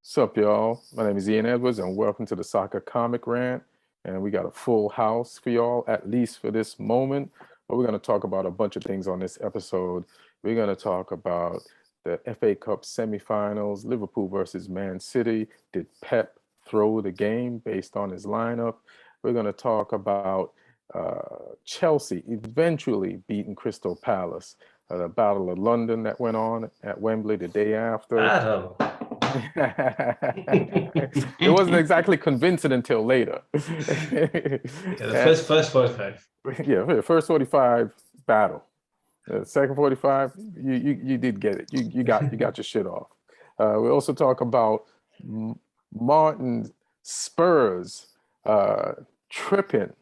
Sup, y'all? My name is Ian Edwards, and welcome to the Soccer Comic Rant. And we got a full house for y'all, at least for this moment. But we're going to talk about a bunch of things on this episode. We're going to talk about the FA Cup semifinals, Liverpool versus Man City. Did Pep throw the game based on his lineup? We're going to talk about Chelsea eventually beating Crystal Palace. The Battle of London that went on at Wembley the day after. Battle. It wasn't exactly convincing until later. The first 45. Yeah, the first 45 battle. The second 45, you did get it. You got your shit off. We also talk about Martin's Spurs tripping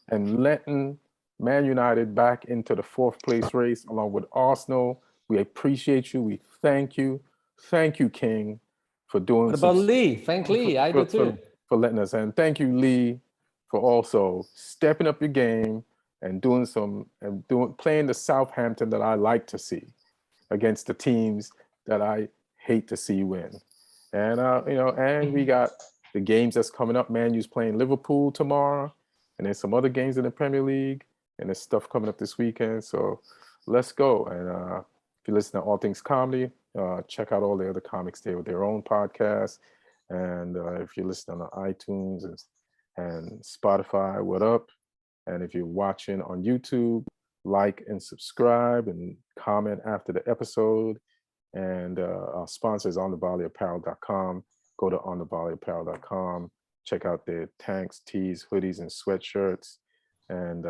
and letting Man United back into the fourth place race along with Arsenal. We appreciate you. We thank you. Thank you, King, for doing. What about Lee? Thank Lee. I do too. For letting us in. Thank you, Lee, for also stepping up your game and playing the Southampton that I like to see against the teams that I hate to see win. And and we got the games that's coming up. Man U's playing Liverpool tomorrow, and there's some other games in the Premier League, and there's stuff coming up this weekend. So let's go. And if you listen to All Things Comedy, check out all the other comics there with their own podcasts. And if you're listening on iTunes and Spotify, what up? And if you're watching on YouTube, like and subscribe and comment after the episode. And our sponsor is onthevolleyapparel.com. Go to onthevolleyapparel.com. Check out their tanks, tees, hoodies, and sweatshirts. And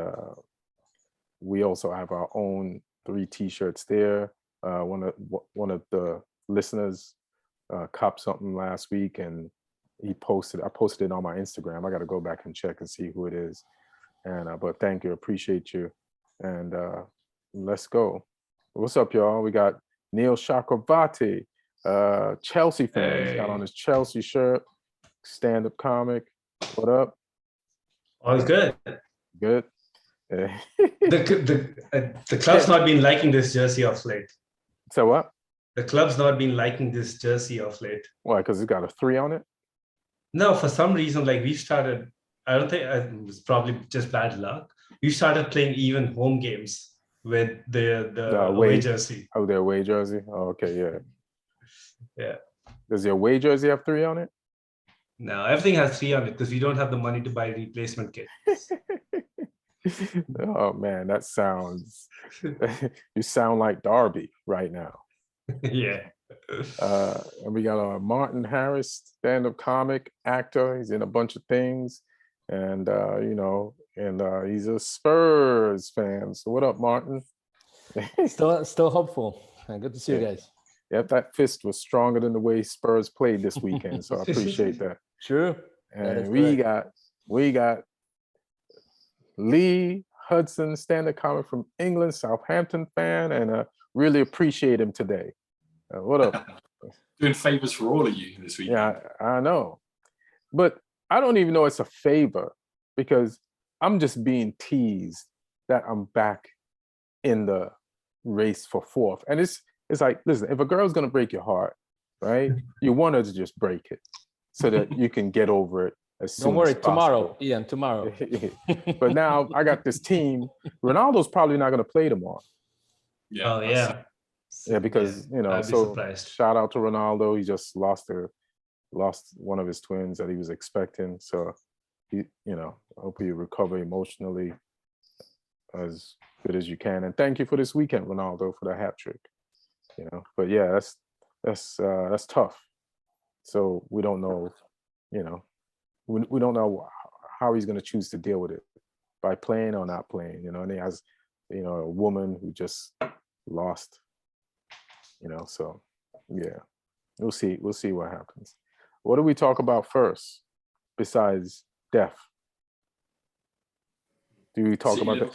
we also have our own 3 t-shirts there. One of the listeners copped something last week, and I posted it on my Instagram. I got to go back and check and see who it is. And but thank you, appreciate you, and let's go. What's up, y'all? We got Neil Chakravarty, Chelsea fan. He's got on his Chelsea shirt, stand-up comic. What up? All's good. Good. The club's not been liking this jersey of late. So what? The club's not been liking this jersey of late. Why? Because it's got a 3 on it? No, for some reason, like we started, I don't think it was probably just bad luck. We started playing even home games with the away jersey. Oh, the away jersey? Oh, okay, yeah. Yeah. Does the away jersey have 3 on it? No, everything has 3 on it because we don't have the money to buy replacement kits. Oh man, that sounds. You sound like Darby right now. Yeah. And we got Martin Harris, stand-up comic, actor. He's in a bunch of things, and he's a Spurs fan. So what up, Martin? Still hopeful. Good to see you guys. Yep, that fist was stronger than the way Spurs played this weekend. So I appreciate that. True. And we got Lee Hudson, stand-up comic from England, Southampton fan, and really appreciate him today. What up? Doing favors for all of you this week. Yeah, I know. But I don't even know it's a favor because I'm just being teased that I'm back in the race for 4th. And it's like, listen, if a girl's going to break your heart, right, you want her to just break it so that you can get over it as soon as possible. Don't worry, tomorrow, Ian, tomorrow. But now I got this team. Ronaldo's probably not going to play tomorrow. Yeah. Oh, yeah. Yeah, because, I'd be surprised. Shout out to Ronaldo. He just lost one of his twins that he was expecting. So, I hope you recover emotionally as good as you can. And thank you for this weekend, Ronaldo, for the hat trick. But yeah, that's tough. So we don't know, we don't know how he's going to choose to deal with it, by playing or not playing, and he has, a woman who just lost, so yeah, we'll see what happens. What do we talk about first besides death? Do we talk about the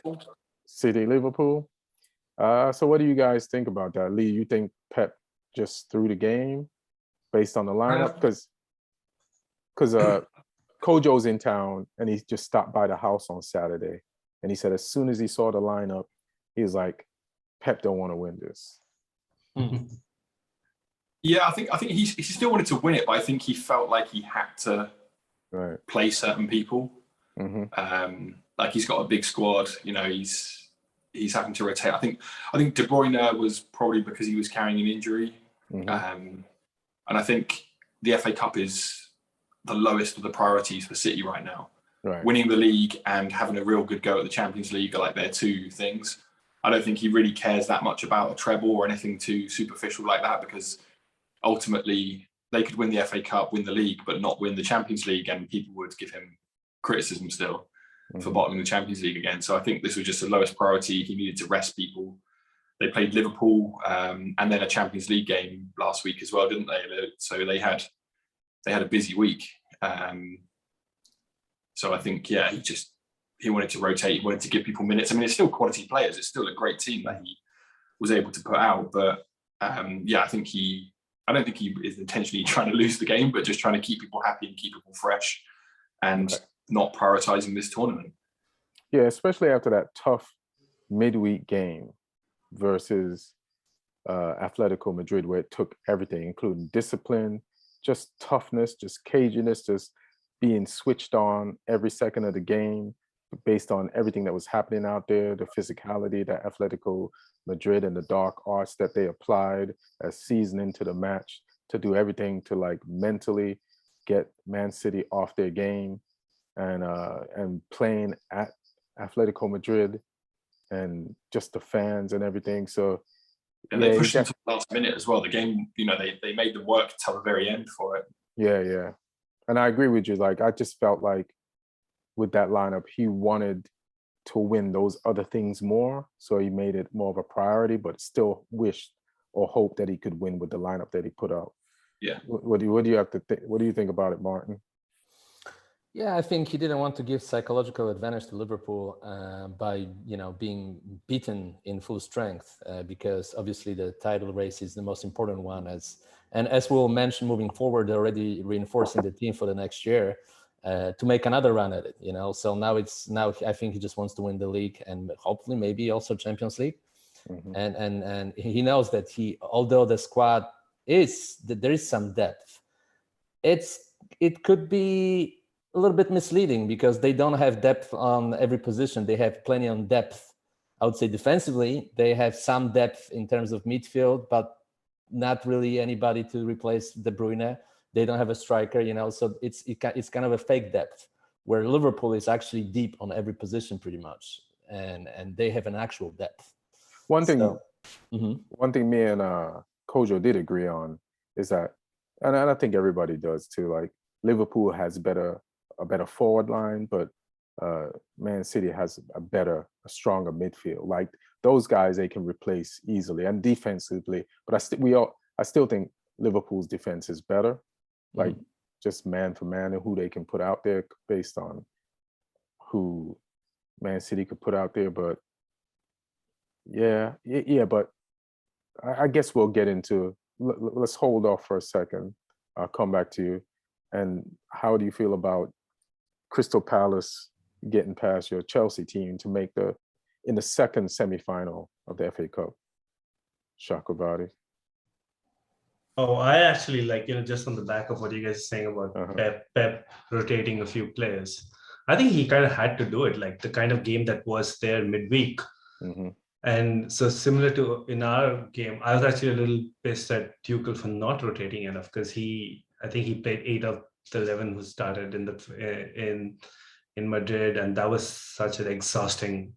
City Liverpool? So what do you guys think about that? Lee, you think Pep just threw the game based on the lineup? Because Kojo's in town and he just stopped by the house on Saturday, and he said as soon as he saw the lineup, he was like, Pep don't want to win this. Yeah, I think he still wanted to win it, but I think he felt like he had to play certain people. Like he's got a big squad, you know, he's having to rotate. I think De Bruyne was probably because he was carrying an injury. And I think the FA Cup is the lowest of the priorities for City right now. Winning the league and having a real good go at the Champions League are like their two things. I don't think he really cares that much about a treble or anything too superficial like that, because ultimately they could win the FA Cup, win the league, but not win the Champions League, and people would give him criticism still for bottoming the Champions League again. So I think this was just the lowest priority. He needed to rest people. They played Liverpool and then a Champions League game last week as well, didn't they? So they had a busy week. So I think, yeah, he wanted to rotate. He wanted to give people minutes. I mean, it's still quality players. It's still a great team that he was able to put out. But yeah, I don't think he is intentionally trying to lose the game, but just trying to keep people happy and keep people fresh and not prioritizing this tournament. Yeah, especially after that tough midweek game versus Atletico Madrid, where it took everything, including discipline, just toughness, just caginess, just being switched on every second of the game based on everything that was happening out there, the physicality that Atletico Madrid and the dark arts that they applied as seasoning to the match to do everything to like mentally get Man City off their game, and playing at Atletico Madrid and just the fans and everything. So and they pushed into the last minute as well. The game, you know, they made them work till the very end for it. Yeah. And I agree with you. Like, I just felt like with that lineup, he wanted to win those other things more. So he made it more of a priority, but still wished or hoped that he could win with the lineup that he put out. Yeah. What do you have to think? What do you think about it, Martin? Yeah, I think he didn't want to give psychological advantage to Liverpool by, being beaten in full strength, because obviously the title race is the most important one. As we'll mention moving forward, they're already reinforcing the team for the next year to make another run at it. So now I think he just wants to win the league and hopefully maybe also Champions League. And he knows that although the squad there is some depth, it could be a little bit misleading because they don't have depth on every position. They have plenty on depth. I would say defensively, they have some depth in terms of midfield, but not really anybody to replace De Bruyne. They don't have a striker, so it's kind of a fake depth, where Liverpool is actually deep on every position pretty much, and they have an actual depth. One thing me and Kojo did agree on is that, and I think everybody does too, like Liverpool has a better forward line, but Man City has a stronger midfield. Like those guys, they can replace easily and defensively. But I still think Liverpool's defense is better, like just man for man and who they can put out there based on who Man City could put out there. But yeah. But I guess we'll get into. Let's hold off for a second. I'll come back to you. And how do you feel about Crystal Palace getting past your Chelsea team to make in the second semi-final of the FA Cup? Chakravarty. Oh, I actually just on the back of what you guys are saying about Pep rotating a few players. I think he kind of had to do it, like the kind of game that was there midweek. And so similar to in our game, I was actually a little pissed at Tuchel for not rotating enough, because I think he played 8 of the 11 who started in Madrid, and that was such an exhausting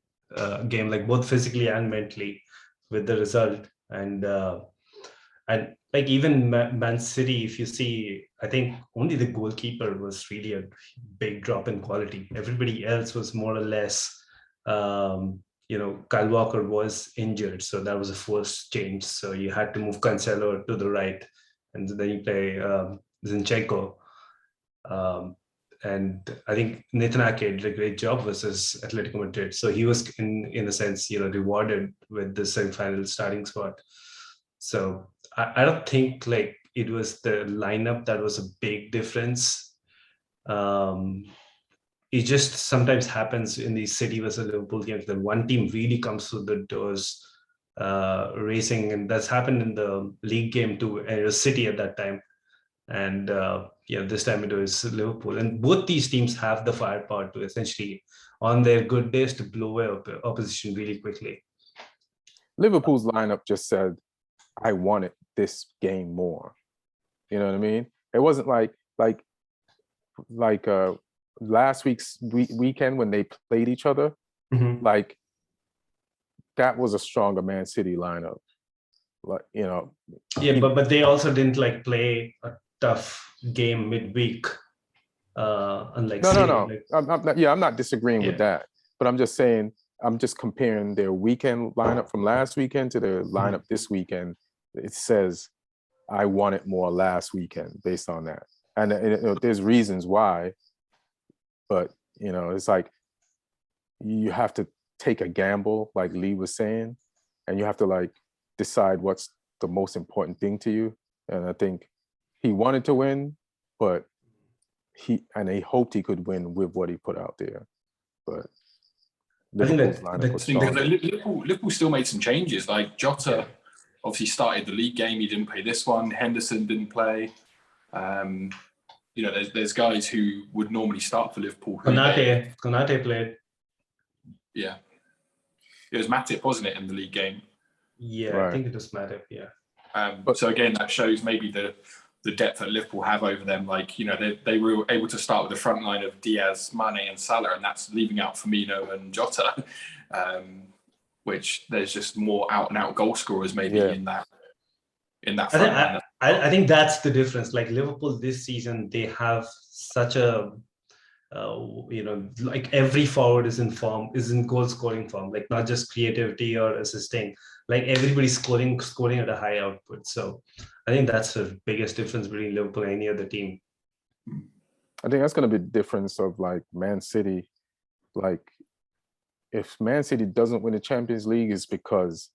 game, like both physically and mentally, with the result. And like even Man City, if you see, I think only the goalkeeper was really a big drop in quality. Everybody else was more or less, Kyle Walker was injured, so that was a forced change. So you had to move Cancelo to the right, and then you play Zinchenko. And I think Nathan Ake did a great job versus Atletico Madrid. So he was, in a sense, rewarded with the semi-final starting spot. So I don't think like it was the lineup that was a big difference. It just sometimes happens in these City versus Liverpool games that one team really comes through the doors racing, and that's happened in the league game too. And it was City at that time, and this time it was Liverpool. And both these teams have the firepower to essentially, on their good days, to blow away opposition really quickly. Liverpool's lineup just said, "I wanted this game more." You know what I mean? It wasn't like last week's weekend when they played each other. Mm-hmm. Like that was a stronger Man City lineup. Like, you know. Yeah, but they also didn't like play a tough game midweek. Unlike City. No. I'm not disagreeing with that, but I'm just saying, I'm just comparing their weekend lineup from last weekend to their lineup this weekend. It says, I wanted more last weekend based on that. And there's reasons why, but, you know, it's like you have to take a gamble, like Lee was saying, and you have to like decide what's the most important thing to you. And I think he wanted to win, but he hoped he could win with what he put out there. But Liverpool still made some changes. Like Jota obviously started the league game. He didn't play this one. Henderson didn't play. You know, there's guys who would normally start for Liverpool. Konate played. Yeah. It was Matip, wasn't it, in the league game? Yeah, right. I think it was Matip, yeah. So again, that shows maybe the depth that Liverpool have over them. Like, you know, they were able to start with the front line of Diaz, Mane and Salah, and that's leaving out Firmino and Jota, which there's just more out-and-out goal scorers maybe in that front line. I think that's the difference. Like Liverpool this season, they have such a, like every forward is in goal scoring form, like not just creativity or assisting, like everybody's scoring at a high output. So I think that's the biggest difference between Liverpool and any other team. I think that's going to be the difference of like Man City. Like if Man City doesn't win the Champions League, it's because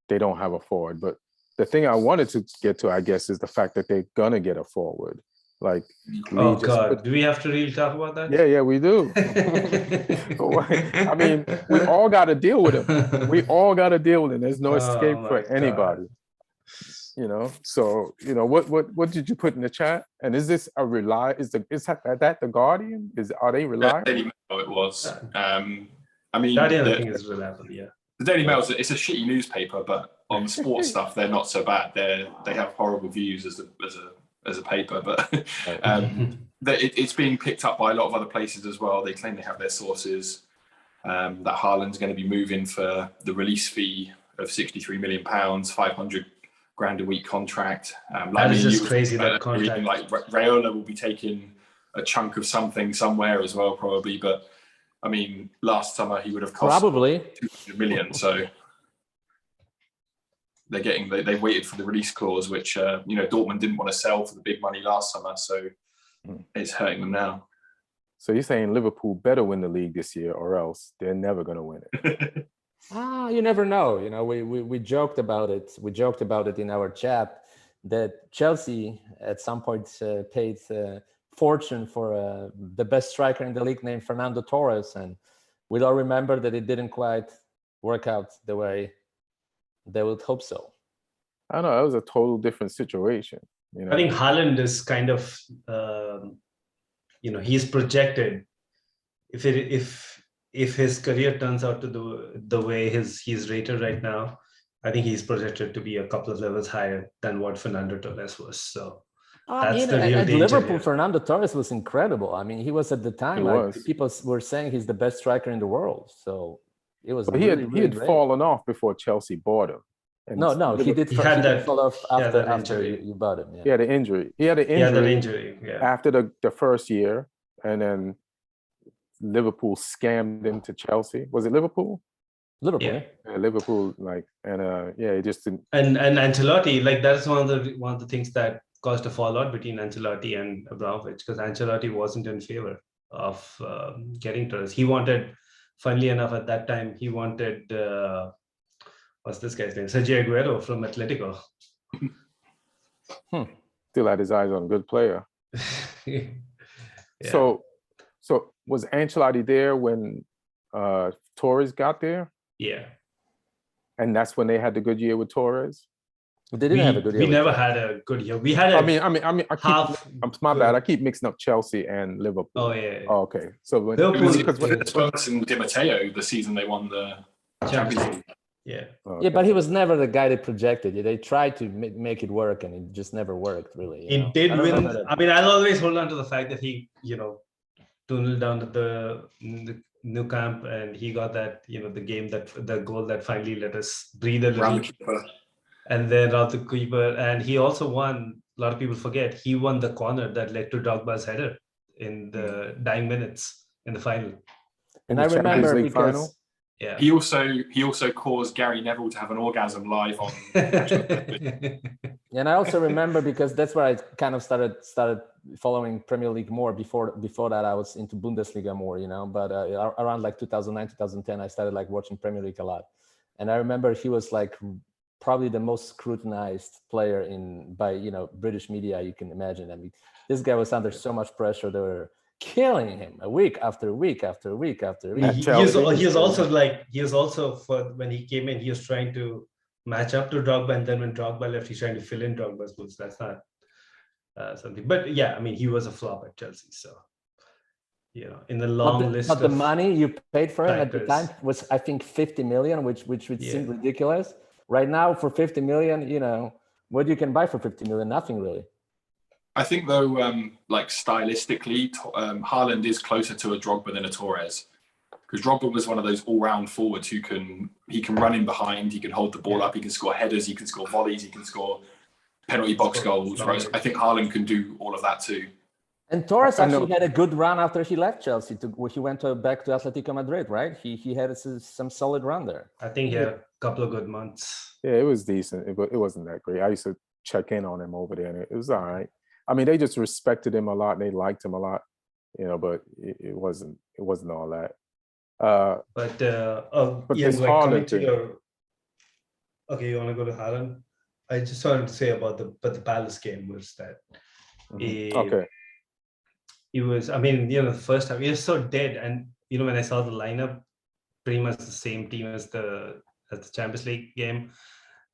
they don't have a forward. But the thing I wanted to get to, I guess, is the fact that they're going to get a forward. Like, do we have to really talk about that? Yeah, we do. I mean, we all got to deal with him. We all got to deal with it. There's no escape for anybody. You know, so you know what did you put in the chat? And is this a is that the Guardian? Are they reliable? The Daily Mail it was. I mean, Guardian I think is reliable. Yeah. The Daily Mail it's a shitty newspaper, but on sports stuff they're not so bad. They have horrible views as a paper, but it's being picked up by a lot of other places as well. They claim they have their sources. That Haaland's going to be moving for the release fee of £63 million, 500 grand a week contract. That is just crazy. That contract. Like Raiola will be taking a chunk of something somewhere as well, probably. But I mean, last summer he would have cost probably 200 million. So they waited for the release clause, which Dortmund didn't want to sell for the big money last summer, so it's hurting them now. So you're saying Liverpool better win the league this year, or else they're never going to win it? You never know. You know, we joked about it. We joked about it in our chat that Chelsea at some point paid fortune for the best striker in the league named Fernando Torres, and we all remember that it didn't quite work out the way they would hope so. I know, that was a total different situation. You know? I think Haaland is kind of, he's projected. If his career turns out to the way he's rated right now, I think he's projected to be a couple of levels higher than what Fernando Torres was. So that's the real at danger Liverpool, here. Fernando Torres was incredible. I mean, he was at the time, people were saying he's the best striker in the world. So it was. But he had fallen off before Chelsea bought him. And no, he did fall off after you bought him. Yeah. He had an injury. He had an injury after the first year, and then Liverpool scammed him to Chelsea. Was it Liverpool? Liverpool. Yeah, Liverpool, it just didn't. And Ancelotti, like that's one of the things that caused a fallout between Ancelotti and Abramovich, because Ancelotti wasn't in favor of getting Torres. He wanted, funnily enough, at that time, he wanted what's this guy's name? Sergio Aguero from Atletico. Still had his eyes on a good player. Yeah. So was Ancelotti there when Torres got there? Yeah. And that's when they had the good year with Torres. They didn't have a good year. We never had a good year. We had my bad. I keep mixing up Chelsea and Liverpool. Oh yeah. Oh, okay. So when Spurs and Di Matteo, the season they won the Champions League. Yeah. Okay. Yeah, but he was never the guy they projected. They tried to make it work, and it just never worked, really. He did win. I mean, I'll always hold on to the fact that he, tunneled down to the new camp, and he got that, the goal that finally let us breathe a little. And then around the keeper, and he also won. A lot of people forget he won the corner that led to Drogba's header in the dying minutes in the final. And I remember because final? Yeah, he also caused Gary Neville to have an orgasm live on. And I also remember because that's where I kind of started following Premier League more. Before that, I was into Bundesliga more, But around like 2009, 2010, I started like watching Premier League a lot. And I remember he was like probably the most scrutinized player by British media you can imagine. I mean, this guy was under so much pressure. They were killing him week after week after week after week. He was also for when he came in, he was trying to match up to Drogba, and then when Drogba left, he's trying to fill in Drogba's boots. That's not something. But yeah, I mean, he was a flop at Chelsea. So in the long list. But the money you paid for him at the time was, I think, 50 million, which seemed ridiculous. Right now, for 50 million, what you can buy for 50 million? Nothing really. I think though, like stylistically, Haaland is closer to a Drogba than a Torres, because Drogba was one of those all-round forwards he can run in behind, he can hold the ball up, he can score headers, he can score volleys, he can score penalty box goals. Right? I think Haaland can do all of that too. And Torres actually had a good run after he left Chelsea. He went back to Atletico Madrid, right? He had some solid run there. I think he had a couple of good months. Yeah, it was decent. It wasn't that great. I used to check in on him over there, and it was all right. I mean, they just respected him a lot, and they liked him a lot, but it wasn't all that. But this Haaland thing. Okay, you want to go to Haaland? I just wanted to say about the Palace game was that. Okay. It was, I mean, the first time, he was so dead. And, when I saw the lineup, pretty much the same team as the Champions League game.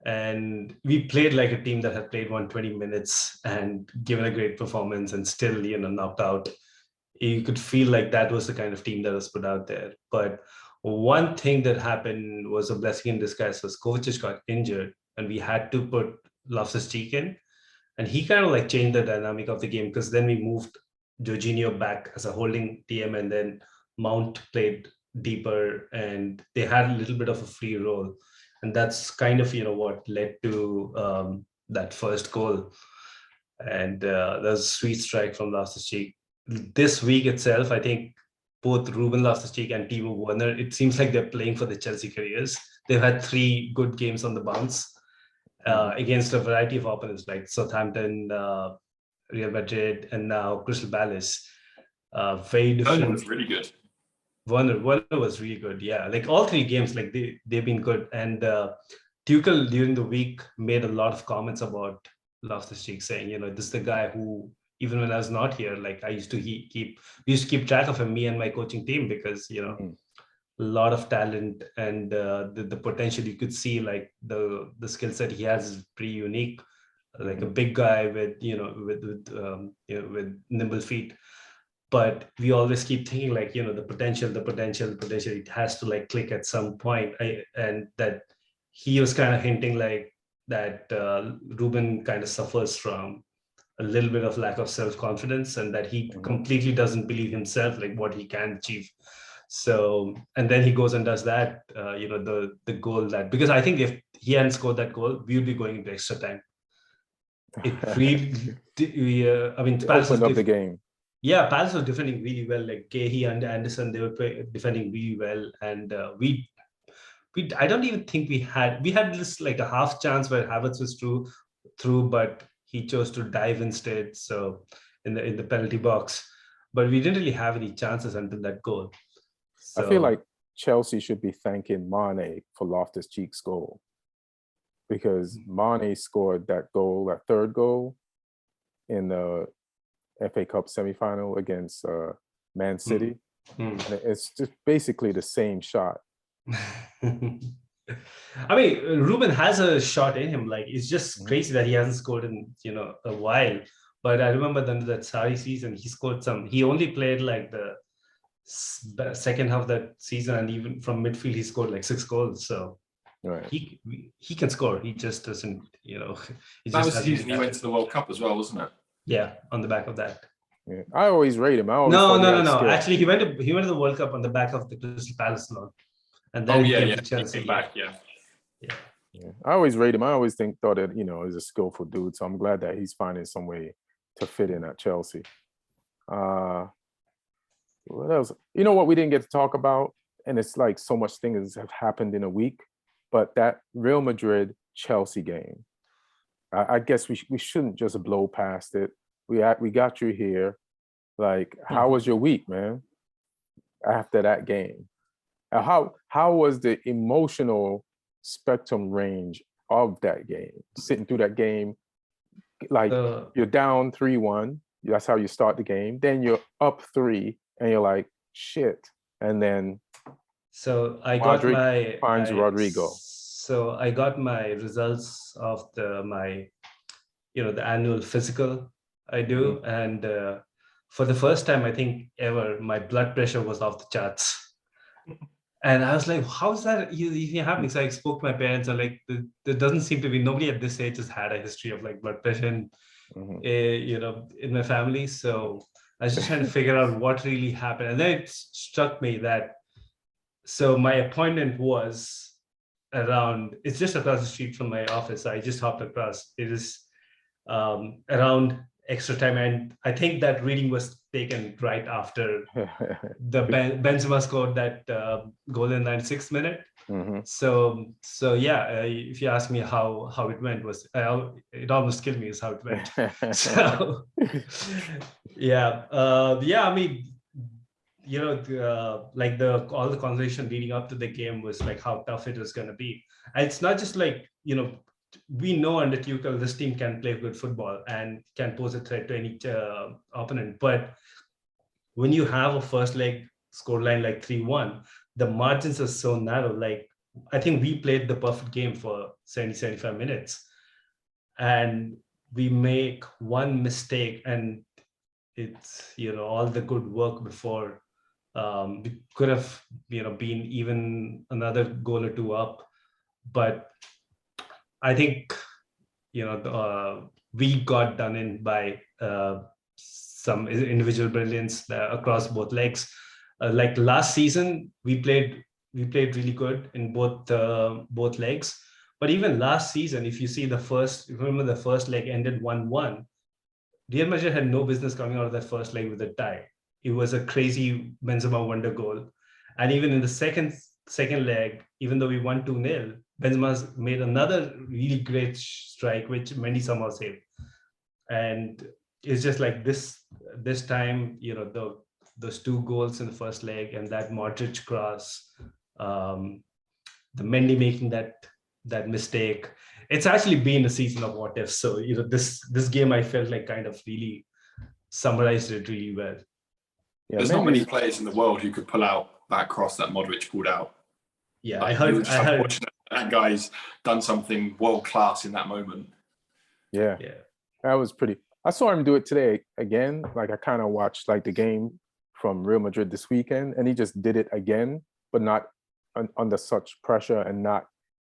And we played like a team that had played 120 minutes and given a great performance and still, knocked out. You could feel like that was the kind of team that was put out there. But one thing that happened was a blessing in disguise was Kovacic got injured and we had to put Loftus-Cheek in. And he kind of like changed the dynamic of the game, because then we moved Jorginho back as a holding TM, and then Mount played deeper, and they had a little bit of a free role, and that's kind of what led to that first goal. And there's a sweet strike from Loftus-Cheek. This week itself, I think both Ruben Loftus-Cheek and Timo Werner, it seems like they're playing for the Chelsea careers. They've had 3 good games on the bounce against a variety of opponents like Southampton, Real Madrid, and now Crystal Palace. Very different. Werner was really good. Werner was really good. Yeah, like all 3 games, like they've been good. And Tuchel during the week made a lot of comments about Loftus-Cheek, saying, this is the guy who, even when I was not here, like we used to keep track of him, me and my coaching team, because a lot of talent and the potential you could see, like the skill set he has is pretty unique. Like a big guy with with nimble feet, but we always keep thinking like the potential it has to like click at some point. And that he was kind of hinting like that Ruben kind of suffers from a little bit of lack of self-confidence, and that he completely doesn't believe himself, like what he can achieve. So, and then he goes and does that, the goal that, because I think if he hadn't scored that goal, we would be going into extra time. It really, I mean, Palace opened up the game. Yeah, Palace was defending really well. Like Cahill and Anderson, they were defending really well, and I don't even think we had just like a half chance where Havertz was through, but he chose to dive instead. So in the penalty box, but we didn't really have any chances until that goal. So, I feel like Chelsea should be thanking Mane for Loftus-Cheek's goal, because Mane scored that third goal in the FA Cup semifinal against Man City. And it's just basically the same shot. I mean, Ruben has a shot in him. Like, it's just crazy that he hasn't scored in, a while. But I remember that Sarri season, he scored some. He only played like the second half of that season, and even from midfield, he scored like 6 goals. So right. he can score. He just doesn't, he That just was the season he went to the World Cup as well, wasn't it? Yeah, on the back of that. Yeah. I always rate him. I always No. Actually, he went to the World Cup on the back of the Crystal Palace loan. And then he came to Chelsea. He came back, yeah. I always rate him. I always thought that, he's a skillful dude. So I'm glad that he's finding some way to fit in at Chelsea. What else? You know what we didn't get to talk about? And it's like so much things have happened in a week. But that Real Madrid-Chelsea game, I guess we shouldn't just blow past it. We got you here. Like, how was your week, man? After that game? How was the emotional spectrum range of that game? Sitting through that game, like you're down 3-1. That's how you start the game. Then you're up 3, and you're like, shit. And then so I got Rodrigo. So I got my results of the annual physical I do, and for the first time I think ever, my blood pressure was off the charts. And I was like, how's that even happening? So I spoke to my parents, and like, there doesn't seem to be, nobody at this age has had a history of like blood pressure in my family. So I was just trying to figure out what really happened. And then it struck me that, so my appointment was it's just across the street from my office. So I just hopped across. It is around extra time. And I think that reading was taken right after the Benzema scored that goal in the 96th minute. So yeah, if you ask me how it went, it almost killed me is how it went. So yeah, I mean, like all the conversation leading up to the game was like how tough it was going to be. And it's not just like, we know under Tuchel this team can play good football and can pose a threat to any opponent. But when you have a first leg scoreline like 3-1, the margins are so narrow. Like, I think we played the perfect game for 70-75 minutes, and we make one mistake, and it's all the good work before. We could have been even another goal or 2 up, but I think we got done in by some individual brilliance across both legs. Like last season, we played really good in both legs. But even last season, if you remember the first leg ended 1-1. Real Madrid had no business coming out of that first leg with a tie. It was a crazy Benzema wonder goal. And even in the second leg, even though we won 2-0, Benzema made another really great strike, which Mendy somehow saved. And it's just like this time, those 2 goals in the first leg and that Modric cross, the Mendy making that mistake. It's actually been a season of what ifs. So, this game I felt like kind of really summarized it really well. Yeah, there's not many players in the world who could pull out that cross that Modric pulled out. Yeah, like, I heard that guy's done something world class in that moment. Yeah, that was pretty. I saw him do it today again. Like, I kind of watched like the game from Real Madrid this weekend, and he just did it again, but not under such pressure, and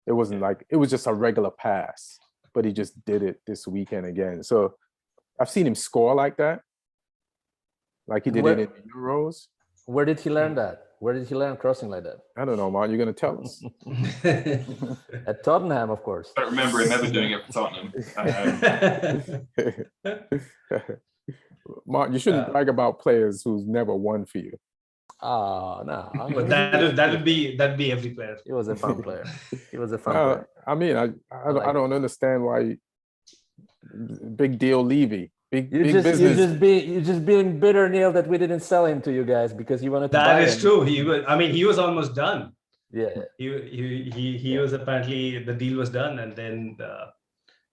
it wasn't like, it was just a regular pass, but he just did it this weekend again. So I've seen him score like that, like he did it in the Euros. Where did he learn that? Where did he learn crossing like that? I don't know, Mark. You're going to tell us. At Tottenham, of course. I don't remember him ever doing it for Tottenham. Mark, you shouldn't brag about players who's never won for you. Oh, no. I mean, but that'd be every player. He was a fun player. He was a fun player. I mean, I don't understand why. Big deal, Levy. Big business. You're just being bitter, Neil, that we didn't sell him to you guys because you wanted to buy him. That is true. He was almost done. Yeah. He was, apparently the deal was done, and then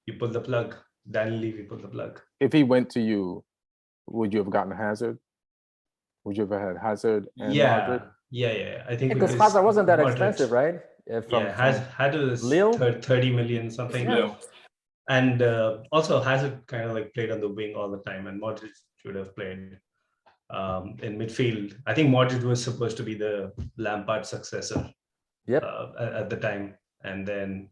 you pulled the plug. Daniel Levy pulled the plug. If he went to you, would you have gotten Hazard? Would you have had Hazard and Modric? Yeah. I think because Hazard wasn't that expensive, right? had to Lille? 30 million something. Yeah. And also hasn't kind of like played on the wing all the time, and Modric should have played in midfield. I think Modric was supposed to be the Lampard successor at the time, and then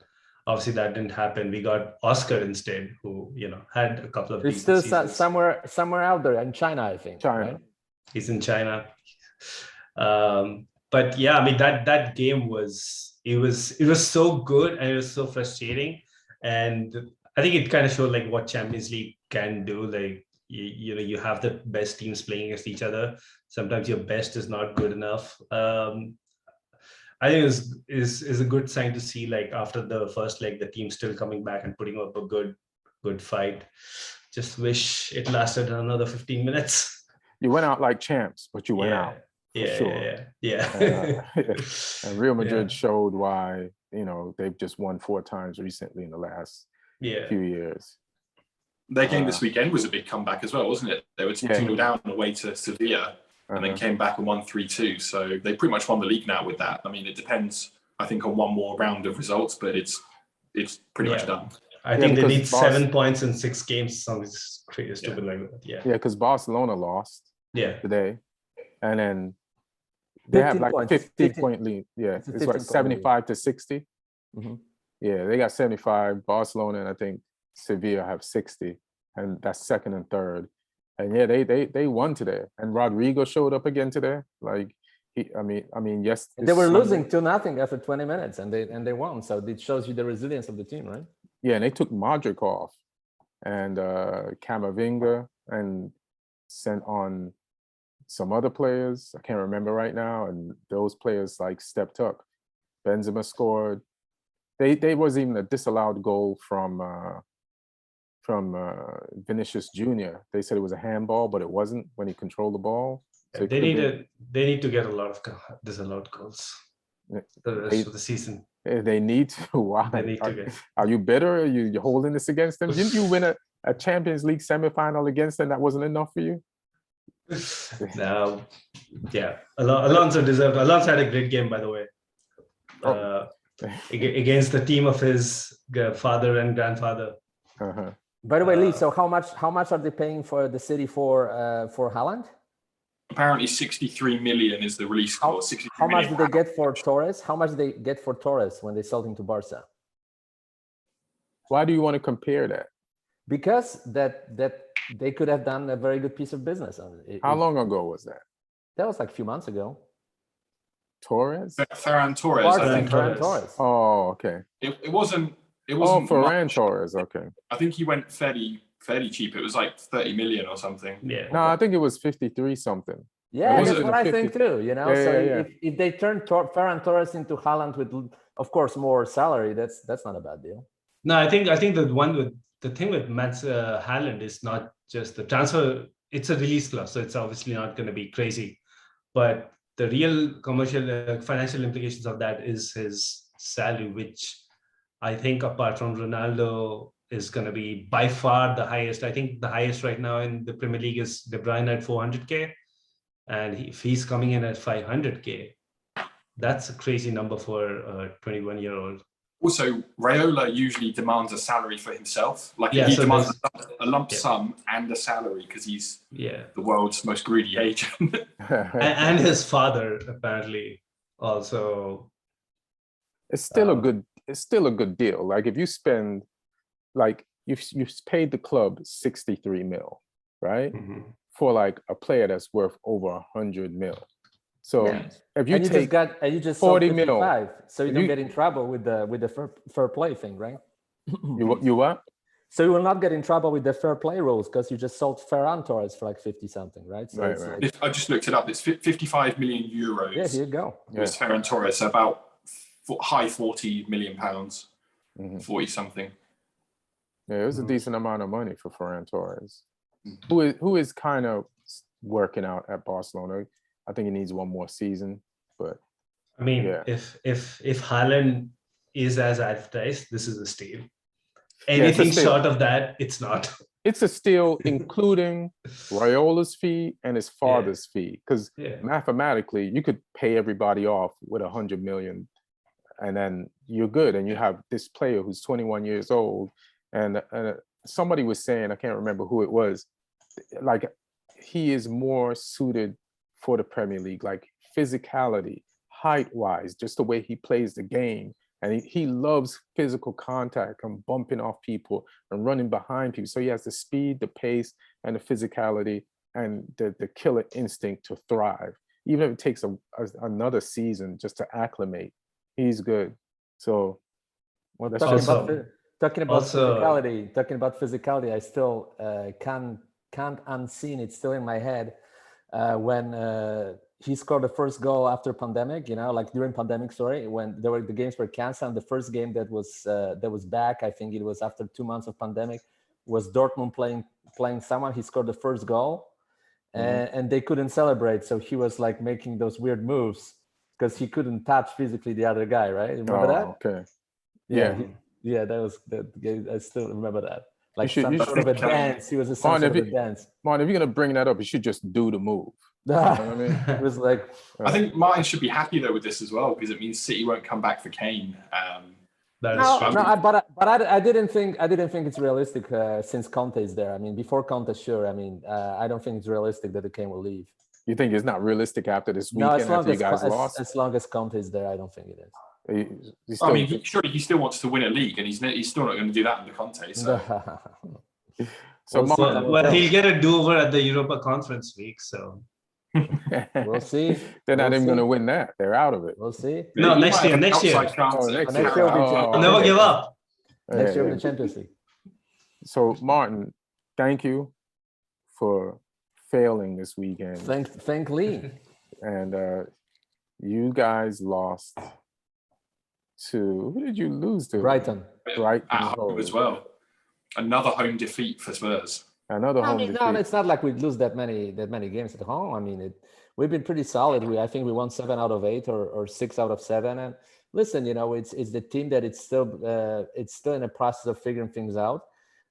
obviously that didn't happen. We got Oscar instead, who had a couple of. He's still somewhere out there in China, I think. China. Right? He's in China. But yeah, I mean that game was so good and it was so frustrating, and I think it kind of showed like what Champions League can do. Like you have the best teams playing against each other. Sometimes your best is not good enough. I think is a good sign to see, like after the first leg, the team still coming back and putting up a good fight. Just wish it lasted another 15 minutes. You went out like champs, but you went out. Yeah. And Real Madrid showed why, they've just won 4 times recently in the last few years. Their game this weekend was a big comeback as well, wasn't it? They were 2-0 down away to Sevilla and then came back and won 3-2. So they pretty much won the league now with that. I mean, it depends, I think, on one more round of results, but it's pretty much done. I think they need 7 points in 6 games. Something crazy, stupid like that. Yeah, because Barcelona lost today. And then they have like points. a 15-point lead. Yeah, it's like 75 to 60. Mm-hmm. Yeah, they got 75. Barcelona and I think Sevilla have 60, and that's second and third. And yeah, they won today. And Rodrigo showed up again today. Like yes, they were losing 2-0 after 20 minutes, and they won. So it shows you the resilience of the team, right? Yeah, and they took Modric off and Camavinga and sent on some other players. I can't remember right now. And those players like stepped up. Benzema scored. They was even a disallowed goal from Vinicius Jr. They said it was a handball, but it wasn't when he controlled the ball. So they need to get a lot of disallowed goals the rest of the season. They need to. Why? They need to get. Are you bitter? Are you holding this against them? Didn't you win a Champions League semifinal against them? That wasn't enough for you? No. Yeah. Alonso deserved. Alonso had a great game, by the way. Against the team of his father and grandfather. By the way, Lee, so how much are they paying for the city for Haaland? Apparently 63 million is the release clause. How much did they get for Torres? How much did they get for Torres when they sold him to Barca? Why do you want to compare that? Because that they could have done a very good piece of business on it. How long ago was that? That was like a few months ago. Torres? Ferran Torres. Ferran Torres. Oh, okay. It wasn't. Oh, Ferran Torres. Okay. I think he went fairly cheap. It was like 30 million or something. Yeah. No, I think it was 53 something. Yeah, that's what I think too. If they turn Ferran Torres into Haaland with, of course, more salary, that's not a bad deal. No, I think the thing with Haaland is not just the transfer. It's a release clause, so it's obviously not going to be crazy. But the real commercial, financial implications of that is his salary, which I think apart from Ronaldo is going to be by far the highest. I think the highest right now in the Premier League is De Bruyne at 400k. And if he's coming in at 500k, that's a crazy number for a 21-year-old. Also, Raiola usually demands a salary for himself. Like he demands a lump sum and a salary because he's the world's most greedy agent. and his father apparently also. It's still a good deal. Like if you spend, like you've paid the club 63 mil, right? Mm-hmm. For like a player that's worth over 100 mil. So if you you just 40 mil, so you don't get in trouble with the fair play thing, right? You what? So you will not get in trouble with the fair play rules because you just sold Ferran Torres for like 50 something, right? So right. Like, I just looked it up. It's 55 million euros. Yeah, here you go. It's Ferran Torres, so about high 40 million pounds, 40 something. Yeah, it was a decent amount of money for Ferran Torres, who is kind of working out at Barcelona. I think he needs one more season, but I mean, if Haaland is as advertised, this is a steal. Anything short of that, it's not. It's a steal, including Raiola's fee and his father's fee, because mathematically, you could pay everybody off with 100 million and then you're good. And you have this player who's 21 years old, and somebody was saying, I can't remember who it was, like he is more suited for the Premier League, like physicality, height-wise, just the way he plays the game. And he loves physical contact and bumping off people and running behind people. So he has the speed, the pace, and the physicality, and the killer instinct to thrive. Even if it takes another season just to acclimate, he's good. So, well, talking about physicality, I still can't unseen it. Still in my head when he scored the first goal after pandemic. Like during pandemic. Sorry, when the games were canceled. And the first game that was back, I think it was after 2 months of pandemic, was Dortmund playing someone. He scored the first goal. And they couldn't celebrate, so he was like making those weird moves because he couldn't touch physically the other guy, right? Remember that? Okay. Yeah, that was that. I still remember that. Like some sort of a dance. He was a sort of a dance. Martin, if you're gonna bring that up, you should just do the move. You know what I mean? It was like. I think Martin should be happy though with this as well, because it means City won't come back for Kane. But I didn't think it's realistic since Conte is there. I mean, before Conte, sure. I mean, I don't think it's realistic that the Kane will leave. You think it's not realistic after this weekend after you guys lost? As long as Conte is there, I don't think it is. I mean, surely he still wants to win a league, and he's still not going to do that under Conte. So, well, he'll get a do-over at the Europa Conference week. So. We'll see. They're not even going to win that. They're out of it. We'll see. No, next year. Next year. Never give up. Next year in the Champions League. So, Martin, thank you for failing this weekend. Thank Lee. And you guys lost to, who did you lose to? Brighton. Brighton at home as well. Another home defeat for Spurs. Defeat. No, it's not like we lose that many games at home. I mean, we've been pretty solid. I think we won 7 out of 8 or 6 out of 7. And listen, it's the team that it's still in a process of figuring things out.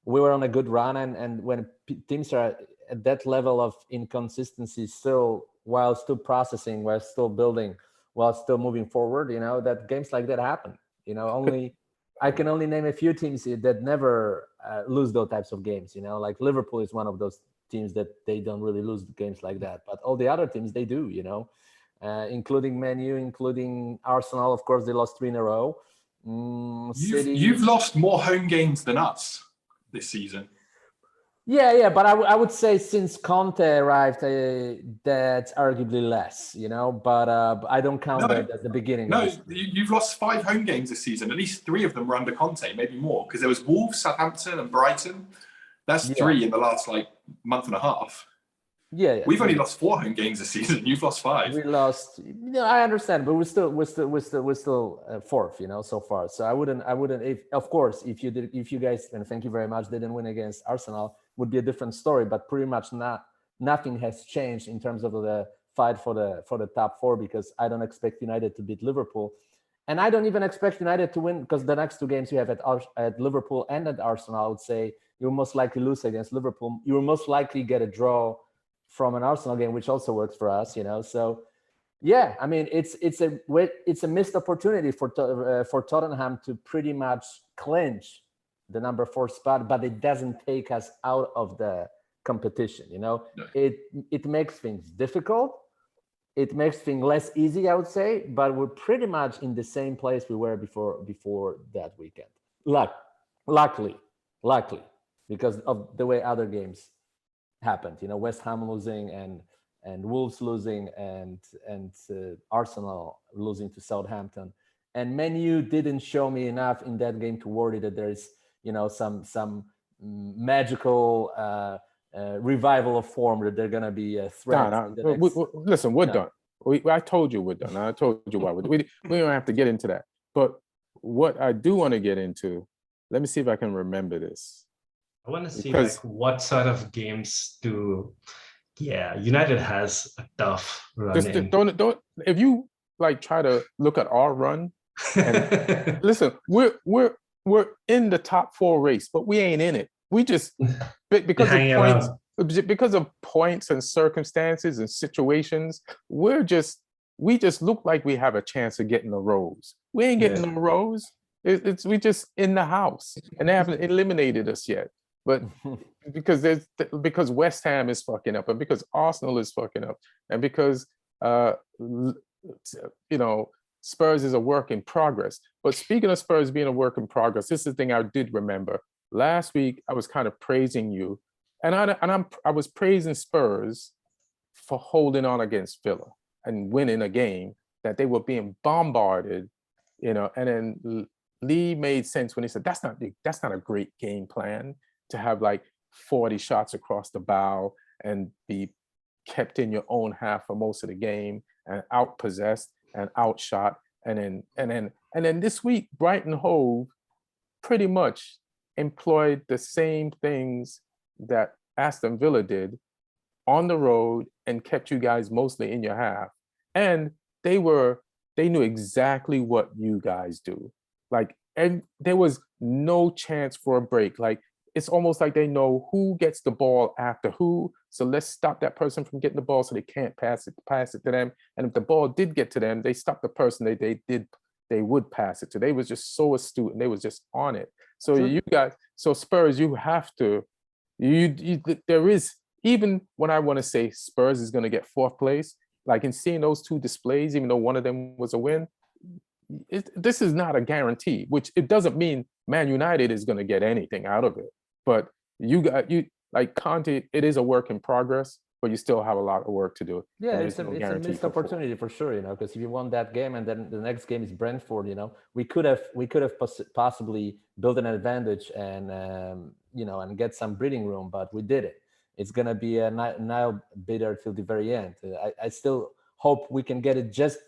We were on a good run, and when teams are at that level of inconsistency, while still processing, while still building, while still moving forward, that games like that happen. I can only name a few teams that never lose those types of games. Like Liverpool is one of those teams that they don't really lose games like that. But all the other teams, they do, including Man U, including Arsenal. Of course, they lost 3 in a row. You've lost more home games than us this season. Yeah, but I would say since Conte arrived, that's arguably less, but I don't count that as the beginning. No, you've lost 5 home games this season. At least 3 of them were under Conte, maybe more, because there was Wolves, Southampton, and Brighton. That's 3 in the last month and a half. Yeah. We've only lost 4 home games this season. You've lost 5. We lost. I understand, but we're still 4th, so far. So I wouldn't. If you guys, and thank you very much, didn't win against Arsenal, would be a different story. But pretty much nothing has changed in terms of the fight for the top 4, because I don't expect United to beat Liverpool, and I don't even expect United to win, because the next 2 games you have at Liverpool and at Arsenal, I would say you'll most likely lose against Liverpool. You will most likely get a draw from an Arsenal game, which also works for us, So, yeah, I mean, it's a missed opportunity for Tottenham to pretty much clinch the number 4 spot, but it doesn't take us out of the competition. No. It makes things difficult. It makes things less easy, I would say, but we're pretty much in the same place we were before that weekend. Luckily, because of the way other games happened, West Ham losing and Wolves losing and Arsenal losing to Southampton, and Man U didn't show me enough in that game to worry that there is some magical revival of form, that they're gonna be a threat. Listen, we're done. I told you we're done. I told you why we don't have to get into that. But what I do want to get into, let me see if I can remember this. I want to see what sort of games United has a tough run. Don't if you try to look at our run and listen, we're in the top 4 race, but we ain't in it. We just because of points and circumstances and situations, we just look like we have a chance of getting the Rose. We ain't getting no rose. We just in the house, and they haven't eliminated us yet. But because West Ham is fucking up, and because Arsenal is fucking up, and because Spurs is a work in progress. But speaking of Spurs being a work in progress, this is the thing I did remember. Last week I was kind of praising you, and I was praising Spurs for holding on against Villa and winning a game that they were being bombarded, and then Lee made sense when he said that's not a great game plan to have like 40 shots across the bow and be kept in your own half for most of the game and outpossessed and outshot. And then this week, Brighton Hove pretty much employed the same things that Aston Villa did on the road and kept you guys mostly in your half. And they knew exactly what you guys do. Like, and there was no chance for a break. Like, it's almost like they know who gets the ball after who. So let's stop that person from getting the ball so they can't pass it to them. And if the ball did get to them, they stopped the person they would pass it to. They was just so astute and they was just on it. So Spurs, you have to, there is, even when I want to say Spurs is going to get fourth place, like in seeing those two displays, even though one of them was a win, this is not a guarantee, which it doesn't mean Man United is going to get anything out of it. But you like Conte, it is a work in progress, but you still have a lot of work to do. Yeah, it's a missed opportunity for sure, because if you won that game and then the next game is Brentford, we could have possibly built an advantage and and get some breathing room, but we did it. It's gonna be a nail biter till the very end. I still hope we can get it just.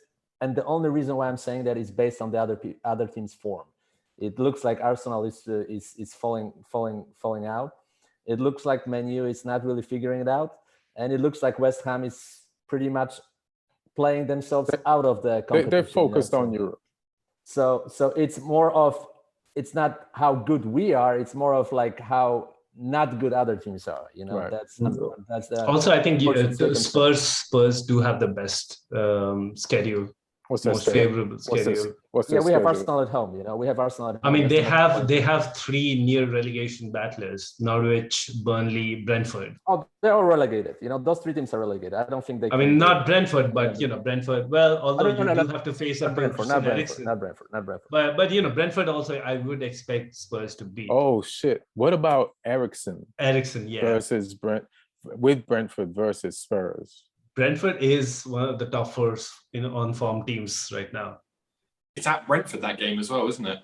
And the only reason why I'm saying that is based on the other team's form. It looks like Arsenal is falling out. It looks like Man U is not really figuring it out, and it looks like West Ham is pretty much playing themselves out of the competition. They're focused on Europe. So it's more of, it's not how good we are. It's more of like how not good other teams are. Right. That's the. Also, I think Spurs do have the best schedule. Most favorable schedule. We have Arsenal at home. We have Arsenal at home. I mean, they have three near relegation battlers: Norwich, Burnley, Brentford. Oh, they're all relegated. Those three teams are relegated. I don't think they. I mean, not Brentford, but Brentford. Well, although you do have to face up Brentford, not Brentford. But Brentford also, I would expect Spurs to beat. Oh shit! What about Eriksen? Yeah. Versus Brentford versus Spurs. Brentford is one of the top four on form teams right now. It's at Brentford, that game as well, isn't it?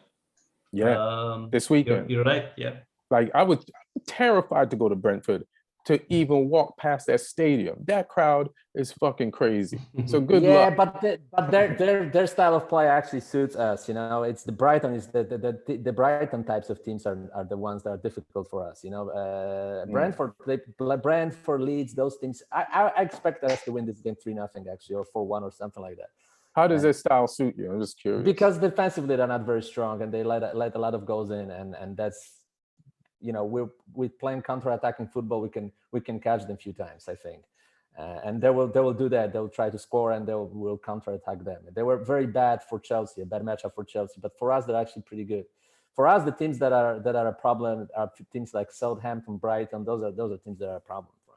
Yeah, this weekend. You're right, yeah. Like, I was terrified to go to Brentford to even walk past that stadium. That crowd is fucking crazy. So good luck. Yeah, but their style of play actually suits us. It's the Brighton is the Brighton types of teams are the ones that are difficult for us. Brentford, Leeds, those teams. I expect us to win this game 3-0 actually, or 4-1 or something like that. How does their style suit you? I'm just curious. Because defensively they're not very strong and they let a lot of goals in, and that's. We're playing counter-attacking football. We can catch them a few times, I think, and they will do that. They'll try to score and we'll counter-attack them. They were very bad for Chelsea, a bad matchup for Chelsea. But for us, they're actually pretty good. For us, the teams that are a problem are teams like Southampton, Brighton. Those are teams that are a problem for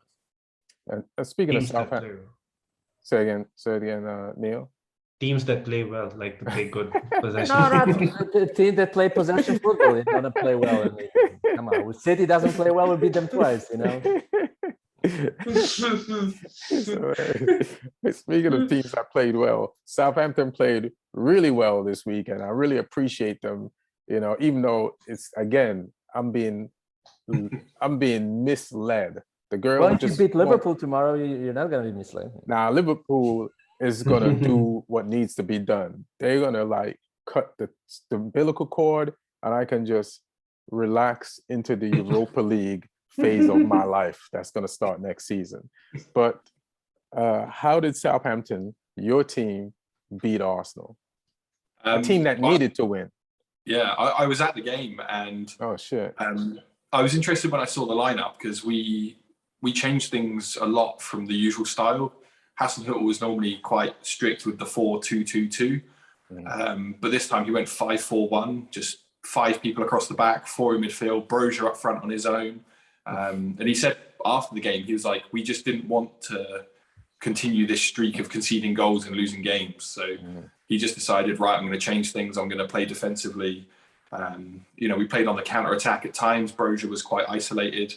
us. And speaking of Southampton, say it again, Neil. Teams that play well, like to play good possession. No, the team that play possession football. They don't play well. Come on, City doesn't play well. We beat them twice. Speaking of teams that played well, Southampton played really well this week, and I really appreciate them. Even though it's, again, I'm being misled. The girl. Well, if you beat Liverpool tomorrow, you're not going to be misled. Now, Liverpool is going to do what needs to be done. They're going to cut the umbilical cord, and I can just relax into the Europa League phase of my life. That's going to start next season. But how did Southampton, your team, beat Arsenal? A team that needed to win. Yeah, I was at the game, and oh shit. I was interested when I saw the lineup because we changed things a lot from the usual style. Hasenhüttl was normally quite strict with the 4-2-2-2, But this time he went 5-4-1, just 5 people across the back, 4 in midfield, Brozier up front on his own. And he said after the game, he was like, we just didn't want to continue this streak of conceding goals and losing games. So he just decided, right, I'm going to change things. I'm going to play defensively. We played on the counter-attack at times. Brozier was quite isolated.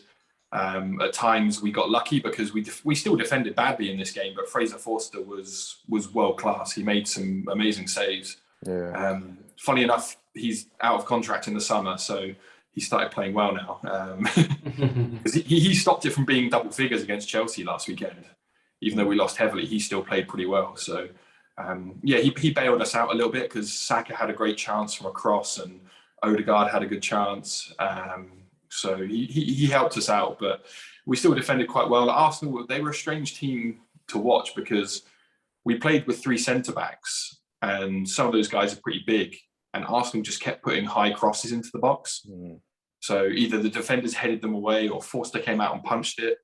At times we got lucky because we still defended badly in this game, but Fraser Forster was world class. He made some amazing saves. Yeah. Funny enough, he's out of contract in the summer, so he started playing well now. Because he stopped it from being double figures against Chelsea last weekend. Even though we lost heavily, he still played pretty well. So he bailed us out a little bit because Saka had a great chance from a cross and Odegaard had a good chance. So he helped us out, but we still defended quite well. Arsenal, they were a strange team to watch because we played with 3 centre-backs and some of those guys are pretty big, and Arsenal just kept putting high crosses into the box. So either the defenders headed them away or Forster came out and punched it.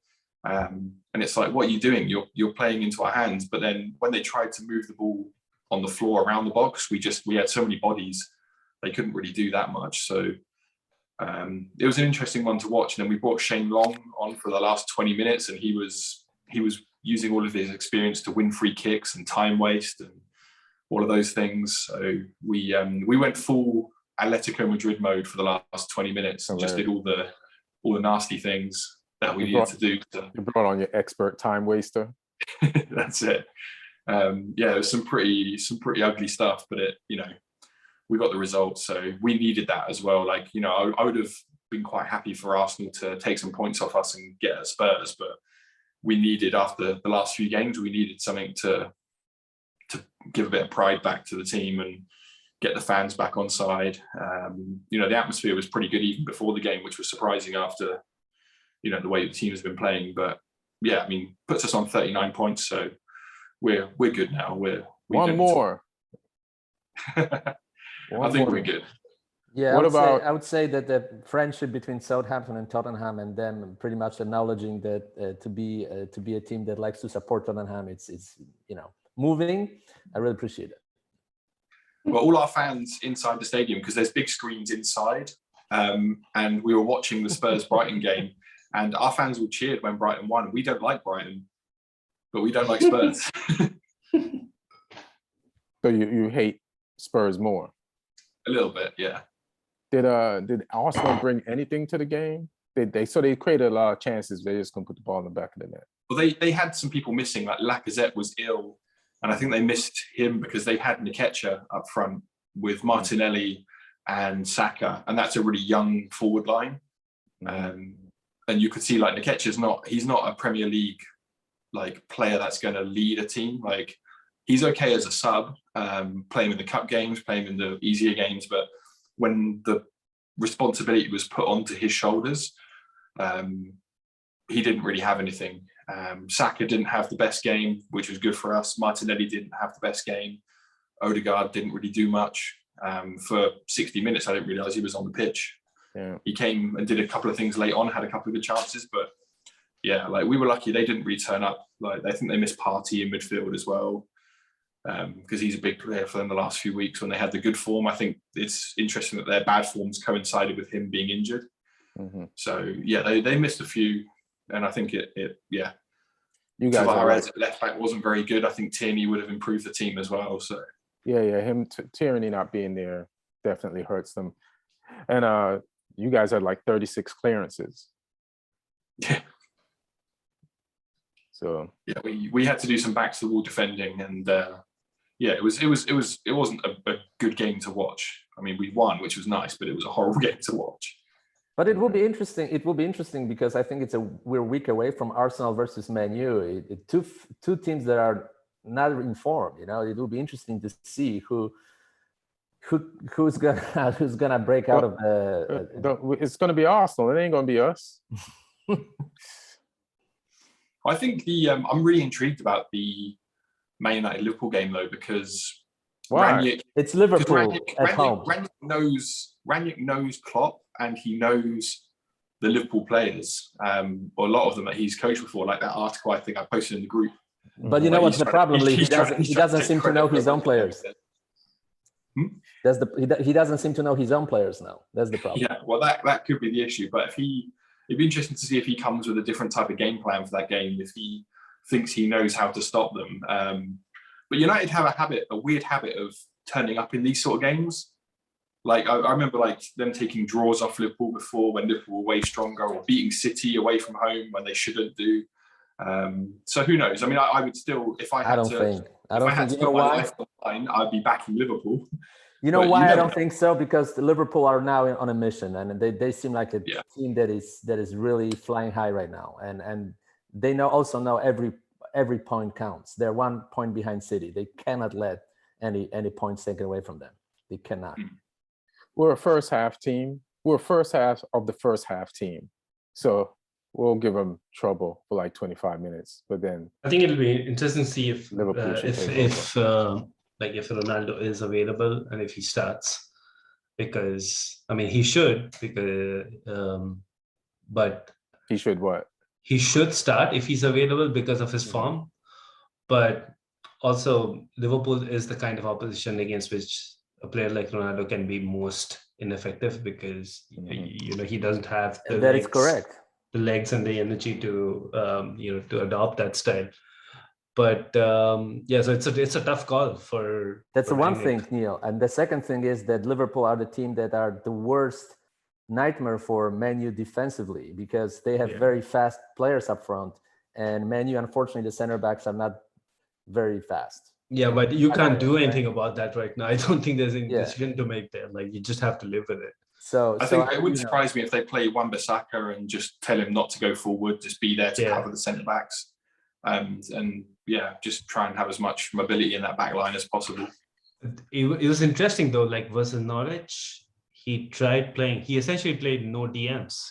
And it's like, what are you doing? You're playing into our hands. But then when they tried to move the ball on the floor around the box, we had so many bodies, they couldn't really do that much. So it was an interesting one to watch. And then we brought Shane Long on for the last 20 minutes, and he was using all of his experience to win free kicks and time waste and all of those things. So we went full Atletico Madrid mode for the last 20 minutes and just did all the nasty things that we needed to do. You brought on your expert time waster. That's it. It was some pretty ugly stuff, but we got the results, so we needed that as well. Like, I would have been quite happy for Arsenal to take some points off us and get at Spurs, but we needed, after the last few games, we needed something to give a bit of pride back to the team and get the fans back on side. The atmosphere was pretty good even before the game, which was surprising after the way the team has been playing. But puts us on 39 points, so we're good now. One more. I think we're good. Yeah, I would say that the friendship between Southampton and Tottenham, and them pretty much acknowledging that to be a team that likes to support Tottenham, it's moving. I really appreciate it. Well, all our fans inside the stadium, because there's big screens inside, and we were watching the Spurs Brighton game, and our fans all cheered when Brighton won. We don't like Brighton, but we don't like Spurs. So you hate Spurs more? A little bit, yeah. Did Arsenal bring anything to the game? They created a lot of chances. They just couldn't put the ball in the back of the net. Well, they had some people missing. Like Lacazette was ill, and I think they missed him because they had Nketiah up front with Martinelli and Saka, and that's a really young forward line. And you could see like Nketiah's he's not a Premier League player that's going to lead a team. Like, he's okay as a sub, playing in the cup games, playing in the easier games, but when the responsibility was put onto his shoulders, he didn't really have anything. Saka didn't have the best game, which was good for us. Martinelli didn't have the best game. Odegaard didn't really do much. For 60 minutes, I didn't realise he was on the pitch. Yeah. He came and did a couple of things late on, had a couple of good chances, but we were lucky they didn't really turn up. I think they missed Partey in midfield as well, because he's a big player for them the last few weeks when they had the good form. I think it's interesting that their bad forms coincided with him being injured. So they missed a few, and I think you guys Tavares at left back wasn't very good. I think Tierney would have improved the team as well. So him Tierney not being there definitely hurts them. And you guys had 36 clearances. Yeah. So we had to do some back to the wall defending, and it wasn't a good game to watch. I mean, we won, which was nice, but it was a horrible game to watch. But it will be interesting. It will be interesting because I think we're a week away from Arsenal versus Man U. Two teams that are not informed. It will be interesting to see who's gonna break out of the. It's gonna be Arsenal. It ain't gonna be us. I think I'm really intrigued about the Man United Liverpool game though, because it's Liverpool at home. Rangnick knows Klopp, and he knows the Liverpool players, or a lot of them that he's coached before. Like that article I think I posted in the group. But you know what's the problem? He doesn't seem to know his own players. He doesn't seem to know his own players now. That's the problem. Yeah, well, that could be the issue. But it'd be interesting to see if he comes with a different type of game plan for that game, if he thinks he knows how to stop them. But United have a weird habit of turning up in these sort of games. Like I remember like them taking draws off Liverpool before when Liverpool were way stronger, or beating City away from home when they shouldn't do. So who knows? I mean, I would still, if I had to put my life on the line, I'd be backing Liverpool. You know why I don't think so? Because the Liverpool are now on a mission, and they seem like a team that is really flying high right now, and they also know every point counts. They're 1 point behind City. They cannot let any points taken away from them. They cannot. We're a first half team. We're first half of the first half team, so we'll give them trouble for like 25 minutes. But then I think it'll be interesting to see if Liverpool if Ronaldo is available and if he starts, because I mean he should, because but he should what? He should start if he's available because of his form, but also Liverpool is the kind of opposition against which a player like Ronaldo can be most ineffective, because he doesn't have the is correct. The legs and the energy to to adopt that style. But so it's a tough call for. That's the one thing, Neil, and the second thing is that Liverpool are the team that are the worst nightmare for Man U defensively, because they have very fast players up front, and Man U, unfortunately, the center backs are not very fast. Yeah, but you can't do anything about that right now. I don't think there's any decision to make there. Like, you just have to live with it. So I think it wouldn't surprise me if they play Wan-Bissaka and just tell him not to go forward, just be there to cover the centre backs, and just try and have as much mobility in that back line as possible. It was interesting though, like versus Norwich, he essentially played no DMs.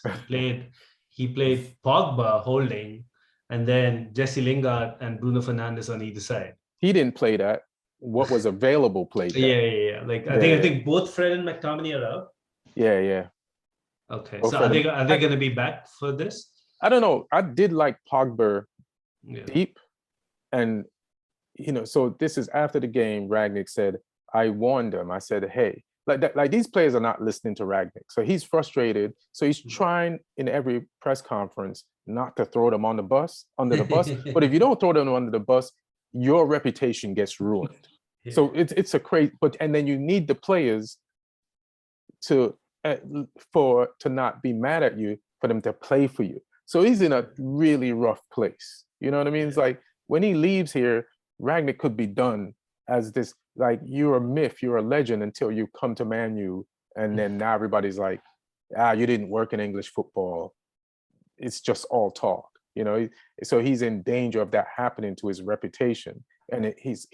He played Pogba holding, and then Jesse Lingard and Bruno Fernandes on either side. He didn't play that. What was available played that. Yeah. Like I think both Fred and McTominay are out. Yeah. Okay. So are they going to be back for this? I don't know. I did like Pogba deep, and so this is after the game. Rangnick said, I warned him. I said, hey, like these players are not listening to Rangnick, so he's frustrated. So he's trying in every press conference not to throw them under the bus. But if you don't throw them under the bus, your reputation gets ruined. So it's a crazy. And then you need the players to not be mad at you, for them to play for you. So he's in a really rough place. You know what I mean? It's like when he leaves here, Rangnick could be done as this, like, you're a myth, you're a legend until you come to Man U, and then now everybody's like, you didn't work in English football. It's just all talk, So he's in danger of that happening to his reputation, and he's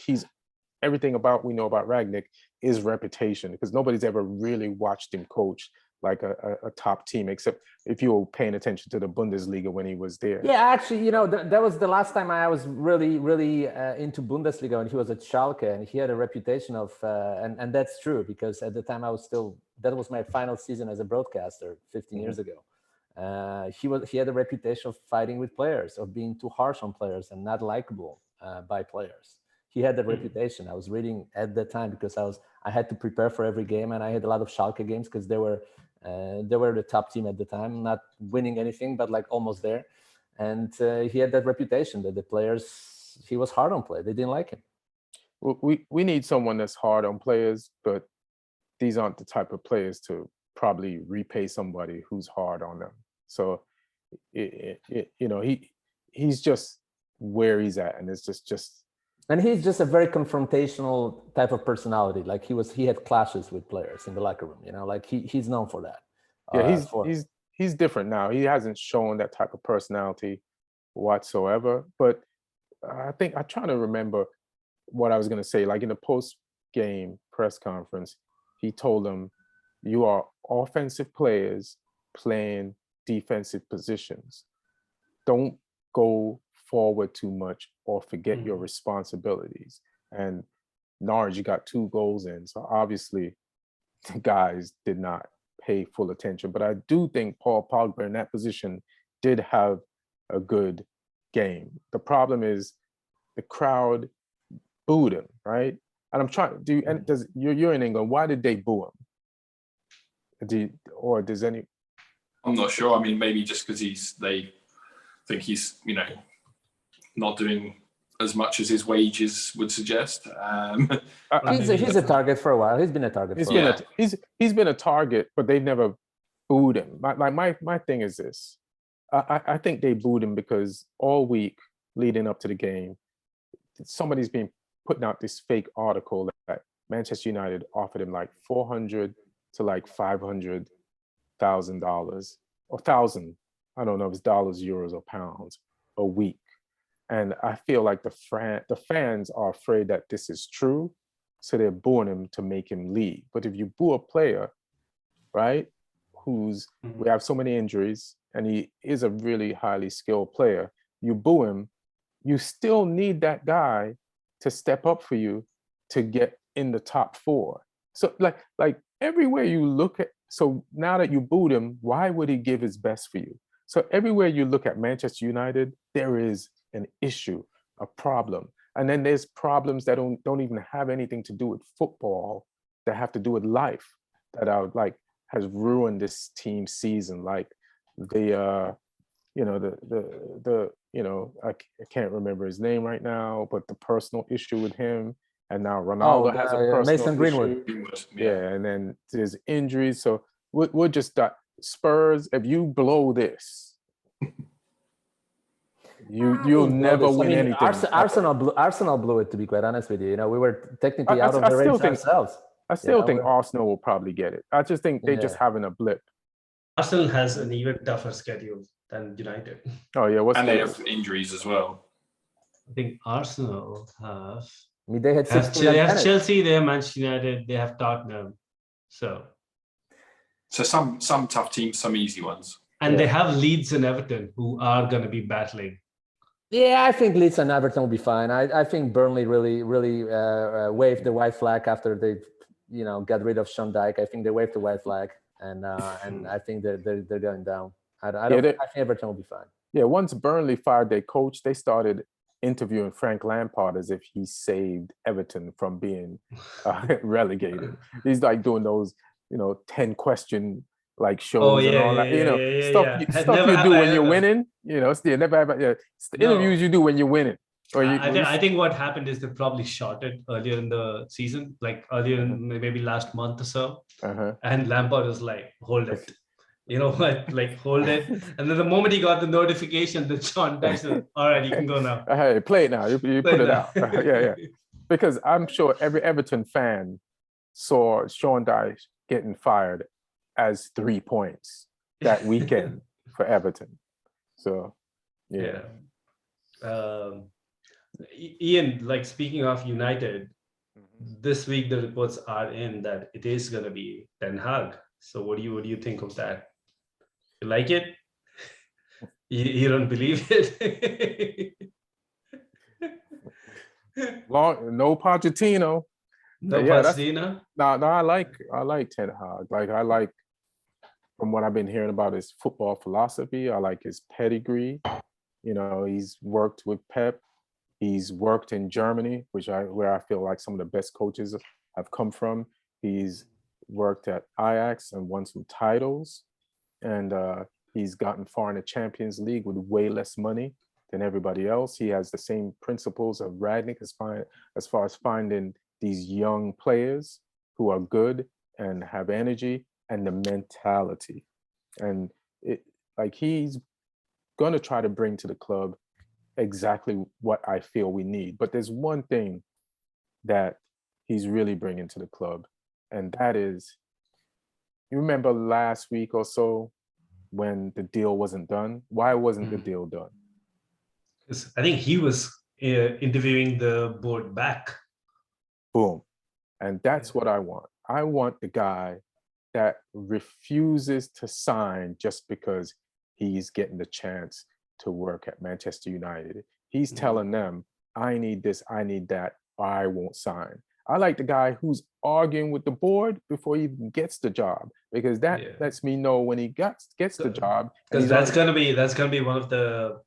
everything we know about Rangnick is reputation, because nobody's ever really watched him coach like a top team, except if you were paying attention to the Bundesliga when he was there. Yeah, actually, that was the last time I was really into Bundesliga, when he was at Schalke, and he had a reputation of, and that's true, because at the time that was my final season as a broadcaster 15 years ago. He had a reputation of fighting with players, of being too harsh on players and not likable by players. He had that reputation. I was reading at the time, because I had to prepare for every game, and I had a lot of Schalke games because they were the top team at the time, not winning anything, but like almost there. And he had that reputation that the players, he was hard on players. They didn't like him. We need someone that's hard on players, but these aren't the type of players to probably repay somebody who's hard on them. So, he's just where he's at, and it's just. And he's just a very confrontational type of personality. Like he had clashes with players in the locker room. Like he's known for that. Yeah, he's different now. He hasn't shown that type of personality whatsoever. But I think I'm trying to remember what I was going to say. Like in the post-game press conference, he told them, "You are offensive players playing defensive positions. Don't go forward too much or forget your responsibilities." And Norwich got 2 goals in, so obviously the guys did not pay full attention. But I do think Paul Pogba in that position did have a good game. The problem is the crowd booed him, right? And I'm trying. You're in England? Why did they boo him? Does any? I'm not sure. I mean, maybe just because they think he's, not doing as much as his wages would suggest. He's a target for a while. He's been a target for a while. He's been a target, but they've never booed him. My thing is this. I think they booed him because all week leading up to the game, somebody's been putting out this fake article that Manchester United offered him like $400 to like $500,000 or $1,000. I don't know if it's dollars, euros, or pounds a week. And I feel like the fans are afraid that this is true, so they're booing him to make him leave. But if you boo a player, right, we have so many injuries, and he is a really highly skilled player, you boo him, you still need that guy to step up for you to get in the top 4. So like everywhere you look at, so now that you booed him, why would he give his best for you? So everywhere you look at Manchester United, there is an issue, a problem. And then there's problems that don't even have anything to do with football, that have to do with life, that are like has ruined this team's season. Like I can't remember his name right now, but the personal issue with him, and now Ronaldo has a personal Mason Greenwood. issue. Yeah, and then there's injuries. So we're just Spurs. If you blow this, you'll never win anything. Arsenal blew it, to be quite honest with you. We were technically out of the race ourselves. I still think Arsenal will probably get it. I just think they're just having a blip. Arsenal has an even tougher schedule than United. Oh yeah, they have injuries as well. I think Arsenal have. I mean, they have Chelsea, they have Manchester United, they have Tottenham. So some tough teams, some easy ones. And they have Leeds and Everton, who are going to be battling. Yeah, I think Leeds and Everton will be fine. I think Burnley really waved the white flag after they, got rid of Sean Dyche. I think they waved the white flag, and I think they're going down. I think Everton will be fine. Yeah, once Burnley fired their coach, they started interviewing Frank Lampard as if he saved Everton from being relegated. He's like doing those, 10-question like shows and all that, stuff you do when you're winning. It's the interviews you do when you're winning. I think what happened is they probably shot it earlier in the season, like earlier in maybe last month or so. And Lampard was like, hold it. You know what? Like, hold it. And then the moment he got the notification that Sean Dyche said, all right, you can go now. Hey, play it now. You put it out. Yeah. Because I'm sure every Everton fan saw Sean Dyche getting fired as 3 points that weekend for Everton. So, yeah. Ian, like speaking of United, this week the reports are in that it is going to be Ten Hag. So what do you think of that? You like it? You don't believe it? No Pochettino. No Pochettino? No, I like Ten Hag. Like, I like, from what I've been hearing about his football philosophy, I like his pedigree. He's worked with Pep. He's worked in Germany, where I feel like some of the best coaches have come from. He's worked at Ajax and won some titles, and he's gotten far in the Champions League with way less money than everybody else. He has the same principles of Rangnick as far as finding these young players who are good and have energy and the mentality. And he's going to try to bring to the club exactly what I feel we need. But there's one thing that he's really bringing to the club, and that is, you remember last week or so when the deal wasn't done? Why wasn't the deal done? I think he was interviewing the board back. Boom. And that's what I want. I want the guy that refuses to sign just because he's getting the chance to work at Manchester United. He's telling them, I need this, I need that, or I won't sign. I like the guy who's arguing with the board before he even gets the job, because that lets me know when he gets the job. Because that's gonna be one of the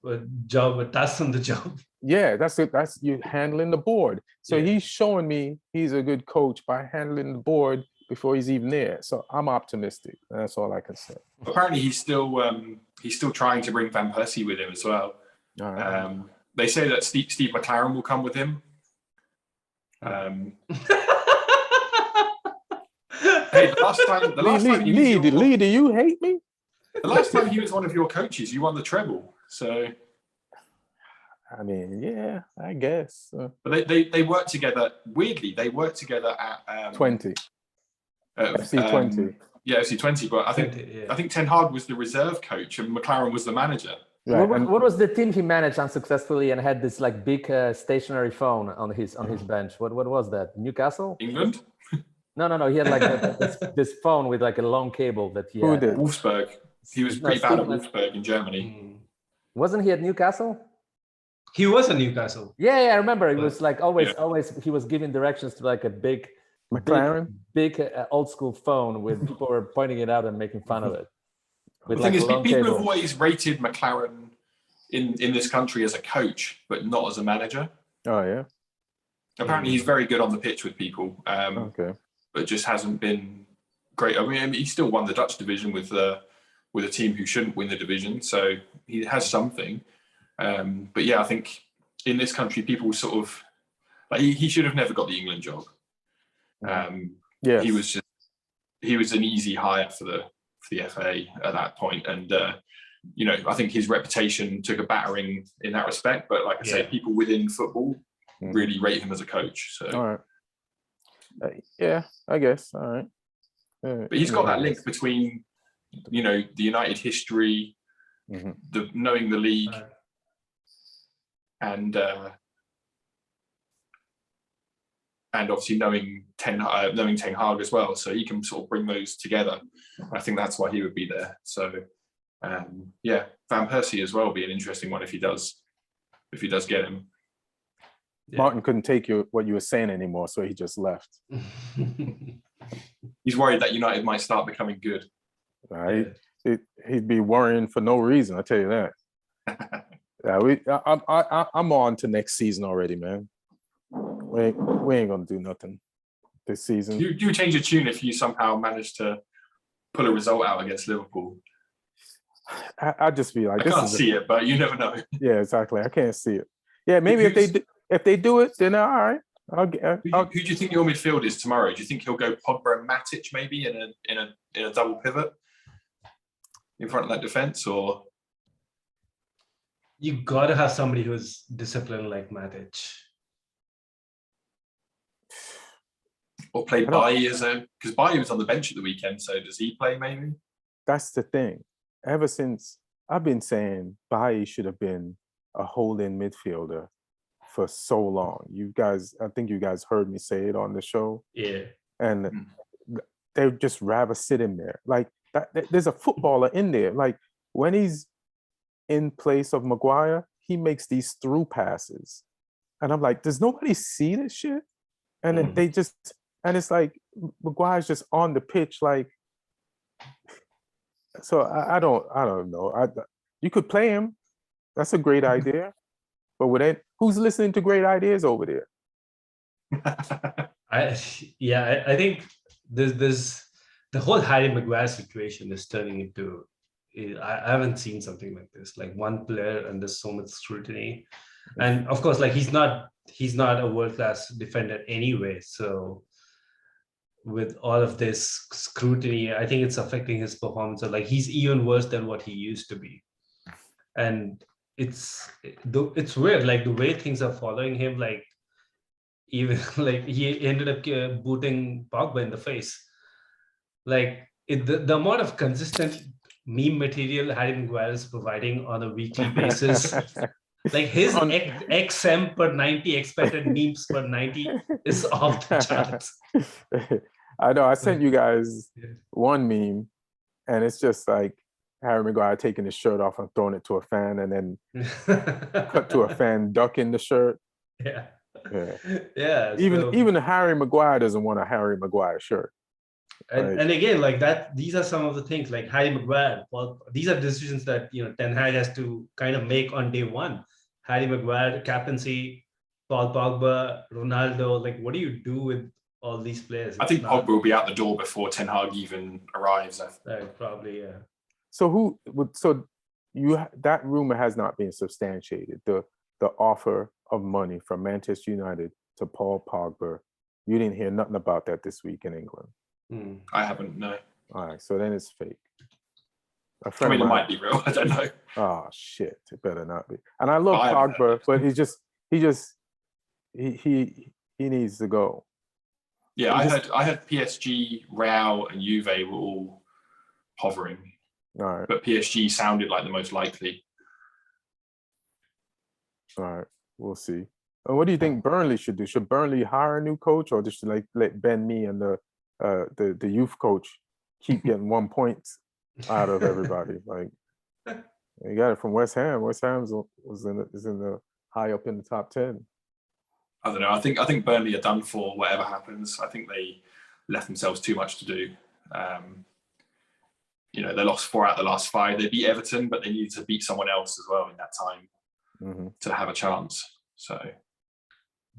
tasks on the job. Yeah, that's it. That's you handling the board. So he's showing me he's a good coach by handling the board before he's even there. So I'm optimistic. That's all I can say. Apparently, he's still trying to bring Van Persie with him as well. Right. They say that Steve McLaren will come with him. Hey, the last time Lee, do you hate me? The last time he was one of your coaches, you won the treble. So, I mean, yeah, I guess. But they work together. Weirdly, they work together at 20. FC 20. Yeah, FC 20. But I think Ten Hag was the reserve coach and McLaren was the manager. Right. What was the team he managed unsuccessfully and had this like big stationary phone on his bench? What was that? Newcastle? England? No. He had like this phone with like a long cable that he had. Wolfsburg. He was pretty bad at Wolfsburg in Germany. Wasn't he at Newcastle? He was at Newcastle. Yeah, I remember. It was like always he was giving directions to like a big McLaren, big old school phone with people were pointing it out and making fun of it. The thing is, people have always rated McLaren in this country as a coach, but not as a manager. Oh yeah. Apparently, he's very good on the pitch with people. Okay. But just hasn't been great. I mean, he still won the Dutch division with a team who shouldn't win the division, so he has something. But yeah, I think in this country, people sort of like he should have never got the England job. He was an easy hire for the FA at that point, and I think his reputation took a battering in that respect. But like I say, people within football really rate him as a coach. So all right. Yeah, I guess. All right. But he's got that link between, the United history, the knowing the league, and obviously knowing Ten Hag as well. So he can sort of bring those together. I think that's why he would be there. So Van Persie as well would be an interesting one if he does get him. Yeah. Martin couldn't take what you were saying anymore, so he just left. He's worried that United might start becoming good. Right? He'd be worrying for no reason. I tell you that. I'm on to next season already, man. We ain't gonna do nothing this season. You change your tune if you somehow manage to pull a result out against Liverpool. I'd just be like, I can't see it, but you never know. Yeah, exactly. I can't see it. Yeah, maybe if they do it, then all right. Who do you think your midfield is tomorrow? Do you think he'll go Pogba and Matic maybe in a double pivot in front of that defense, or you got to have somebody who's disciplined like Matic, or play Bailly because Bailly was on the bench at the weekend. So does he play maybe? That's the thing. Ever since I've been saying Bailly should have been a holding midfielder for so long. I think you guys heard me say it on the show. Yeah. And they'd just rather sit in there. Like there's a footballer in there. Like when he's in place of Maguire, he makes these through passes. And I'm like, does nobody see this shit? And then and it's like Maguire's just on the pitch like, so I don't know. You could play him. That's a great idea. But who's listening to great ideas over there? I think there's the whole Harry Maguire situation is turning into. I haven't seen something like this. Like one player and there's so much scrutiny, and of course, like he's not a world-class defender anyway. So with all of this scrutiny, I think it's affecting his performance. So like he's even worse than what he used to be, and it's weird, like the way things are following him. Like even like he ended up booting Pogba in the face. Like the amount of consistent meme material Harry Maguire is providing on a weekly basis. Like his XM per 90 expected memes per 90 is off the charts. I know. I sent you guys one meme, and it's just like Harry Maguire taking his shirt off and throwing it to a fan, and then cut to a fan ducking the shirt. Yeah. Yeah. Even Harry Maguire doesn't want a Harry Maguire shirt. And again, like that, these are some of the things like Harry Maguire. Well, these are decisions that Ten Hag has to kind of make on day one. Harry Maguire, captaincy, Paul Pogba, Ronaldo. Like, what do you do with all these players? I think Pogba will be out the door before Ten Hag even arrives. Probably, yeah. So that rumor has not been substantiated. The offer of money from Manchester United to Paul Pogba. You didn't hear nothing about that this week in England. I haven't, no. All right, so then it's fake. It might be real. I don't know. Oh shit! It better not be. And I love Pogba, but he needs to go. Yeah, I heard PSG, Real, and Juve were all hovering. All right, but PSG sounded like the most likely. All right, we'll see. And what do you think Burnley should do? Should Burnley hire a new coach, or just let Ben Mee and the youth coach keep getting 1 point out of everybody? Like, you got it from West Ham. West Ham is in the high up in the top 10. I don't know. I think Burnley are done for whatever happens. I think they left themselves too much to do. They lost 4 out of the last 5. They beat Everton, but they needed to beat someone else as well in that time to have a chance. So,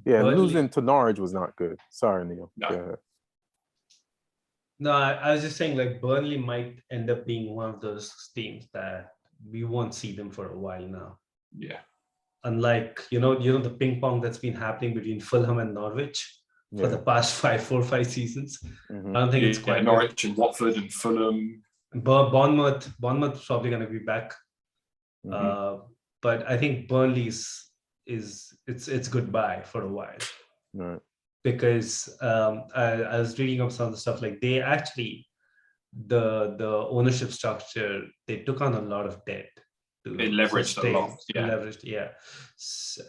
yeah, Burnley, losing to Norwich was not good. Sorry, Neil. No. No, I was just saying, like, Burnley might end up being one of those teams that we won't see them for a while now. Yeah. Unlike, the ping pong that's been happening between Fulham and Norwich for the past 4 or 5 seasons. I don't think it's quite Norwich and Watford and Fulham. Bournemouth's probably going to be back. But I think Burnley's it's goodbye for a while. Right. Because I was reading up some of the stuff, like they actually, the ownership structure, they took on a lot of debt. They leveraged a lot. Yeah.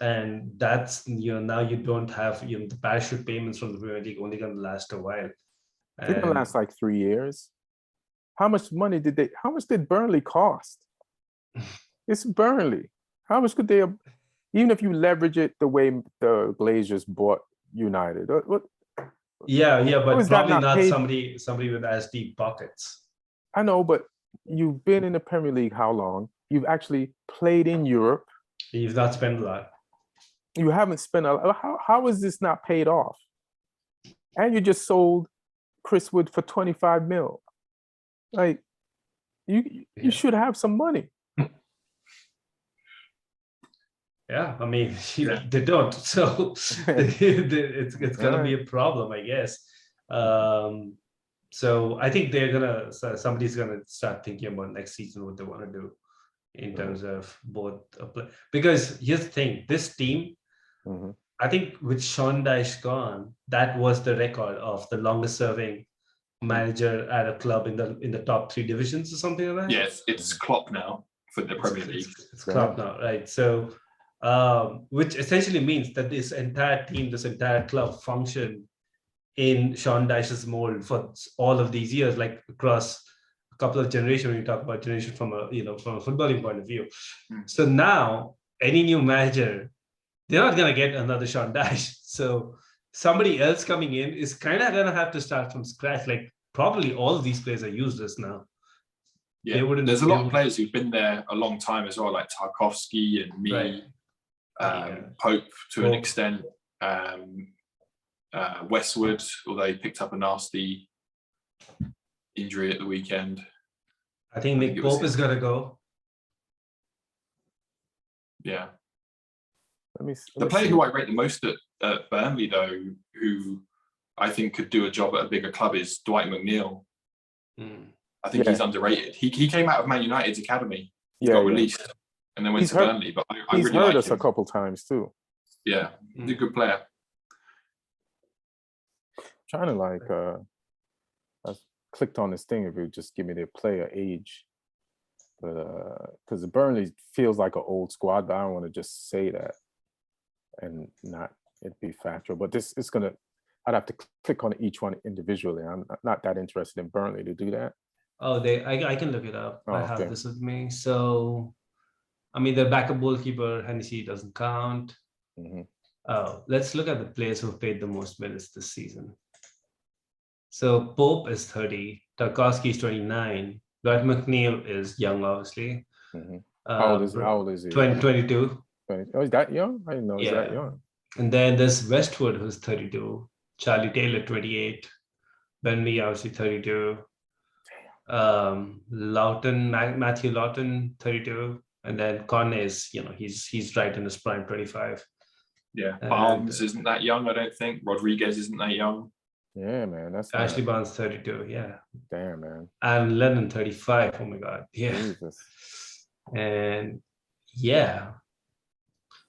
And that's, now you don't have, the parachute payments from the Premier League only going to last a while. It's going to last like 3 years. How much did Burnley cost? It's Burnley. How much could they have, even if you leverage it the way the Glazers bought United? But probably not somebody with as deep pockets. I know, but you've been in the Premier League how long? You've actually played in Europe. You've not spent a lot. You haven't spent a lot. How is this not paid off? And you just sold Chris Wood for 25 mil. Like, you should have some money. Yeah, I mean, they don't. So it's going to be a problem, I guess. So I think somebody's going to start thinking about next season what they want to do in terms of both. Because here's the thing, this team, I think with Sean Dyche gone, that was the record of the longest serving manager at a club in the top 3 divisions or something like that. Yes, it's Klopp now for the Premier League. It's Klopp now, right? So, which essentially means that this entire team, this entire club functioned in Sean Dyche's mold for all of these years, like across a couple of generations. When you talk about generation from a footballing point of view. So now any new manager, they're not going to get another Sean Dyche. So somebody else coming in is kind of going to have to start from scratch. Like, probably all of these players are useless now. Yeah, there's a lot of players who've been there a long time as well, like Tarkowski and Mee, Pope to an extent, Westwood, although he picked up a nasty injury at the weekend. I think Nick Pope is going to go. Yeah. The player who I rate the most at Burnley, though, who I think could do a job at a bigger club, is Dwight McNeil. I think he's underrated. He came out of Man United's academy, got released, and then went to Burnley. But I he's really hurt like us him. a couple times too. Yeah, he's a good player. Trying to I clicked on this thing if you just give me their player age, but because the Burnley feels like an old squad, but I don't want to just say that and not it be factual. But this is I'd have to click on each one individually. I'm not that interested in Burnley to do that. Oh, I can look it up. I have this with me. So, I mean, the backup goalkeeper, Hennessy, doesn't count. Let's look at the players who played the most minutes this season. So Pope is 30, Tarkowski is 29, Dwight McNeil is young, obviously. Mm-hmm. How old is he? 22. 20. Oh, is that young? I didn't know he's that young. And then there's Westwood, who's 32, Charlie Taylor, 28, Burnley, obviously 32. Matthew Lawton, 32, and then Conne is, he's right in his prime, 25. Yeah, Barnes isn't that young, I don't think. Rodriguez isn't that young. Yeah, man, that's Ashley Barnes, 32. Yeah. Damn, man. And Lennon, 35. Oh my God. Yeah. Jesus. And yeah.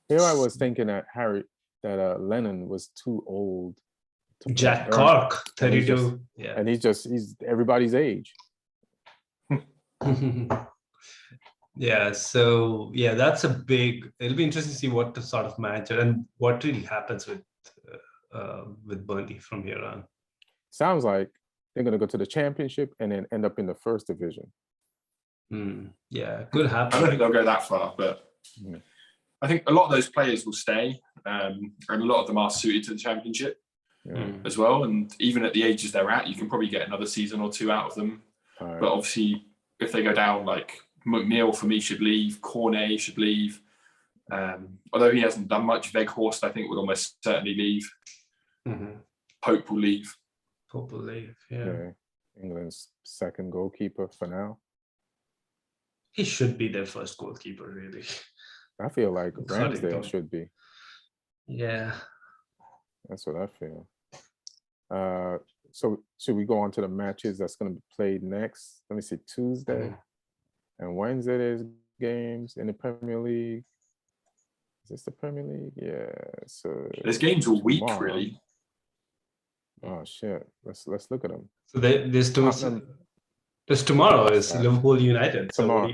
Here I was thinking that Lennon was too old. Jack Cork, 32. And he's everybody's age. Yeah, so that's it'll be interesting to see what the sort of manager and what really happens with Burnley from here on. Sounds like they're going to go to the championship and then end up in the first division. Yeah, could happen. I don't think they'll go that far, but I think a lot of those players will stay, and a lot of them are suited to the championship as well. And even at the ages they're at, you can probably get another season or two out of them. Right. But obviously, if they go down, like McNeil for me should leave, Cornet should leave. Although he hasn't done much, Weghorst I think would almost certainly leave. Pope will leave. Yeah. England's second goalkeeper for now. He should be their first goalkeeper, really. I feel like Ramsdale should be. Yeah. That's what I feel. So should we go on to the matches that's going to be played next? Let me see, Tuesday and Wednesday there's games in the Premier League. Is this the Premier League? Yeah. So there's games all week, really. Oh shit! Let's look at them. So there's tomorrow is Liverpool United. Tomorrow.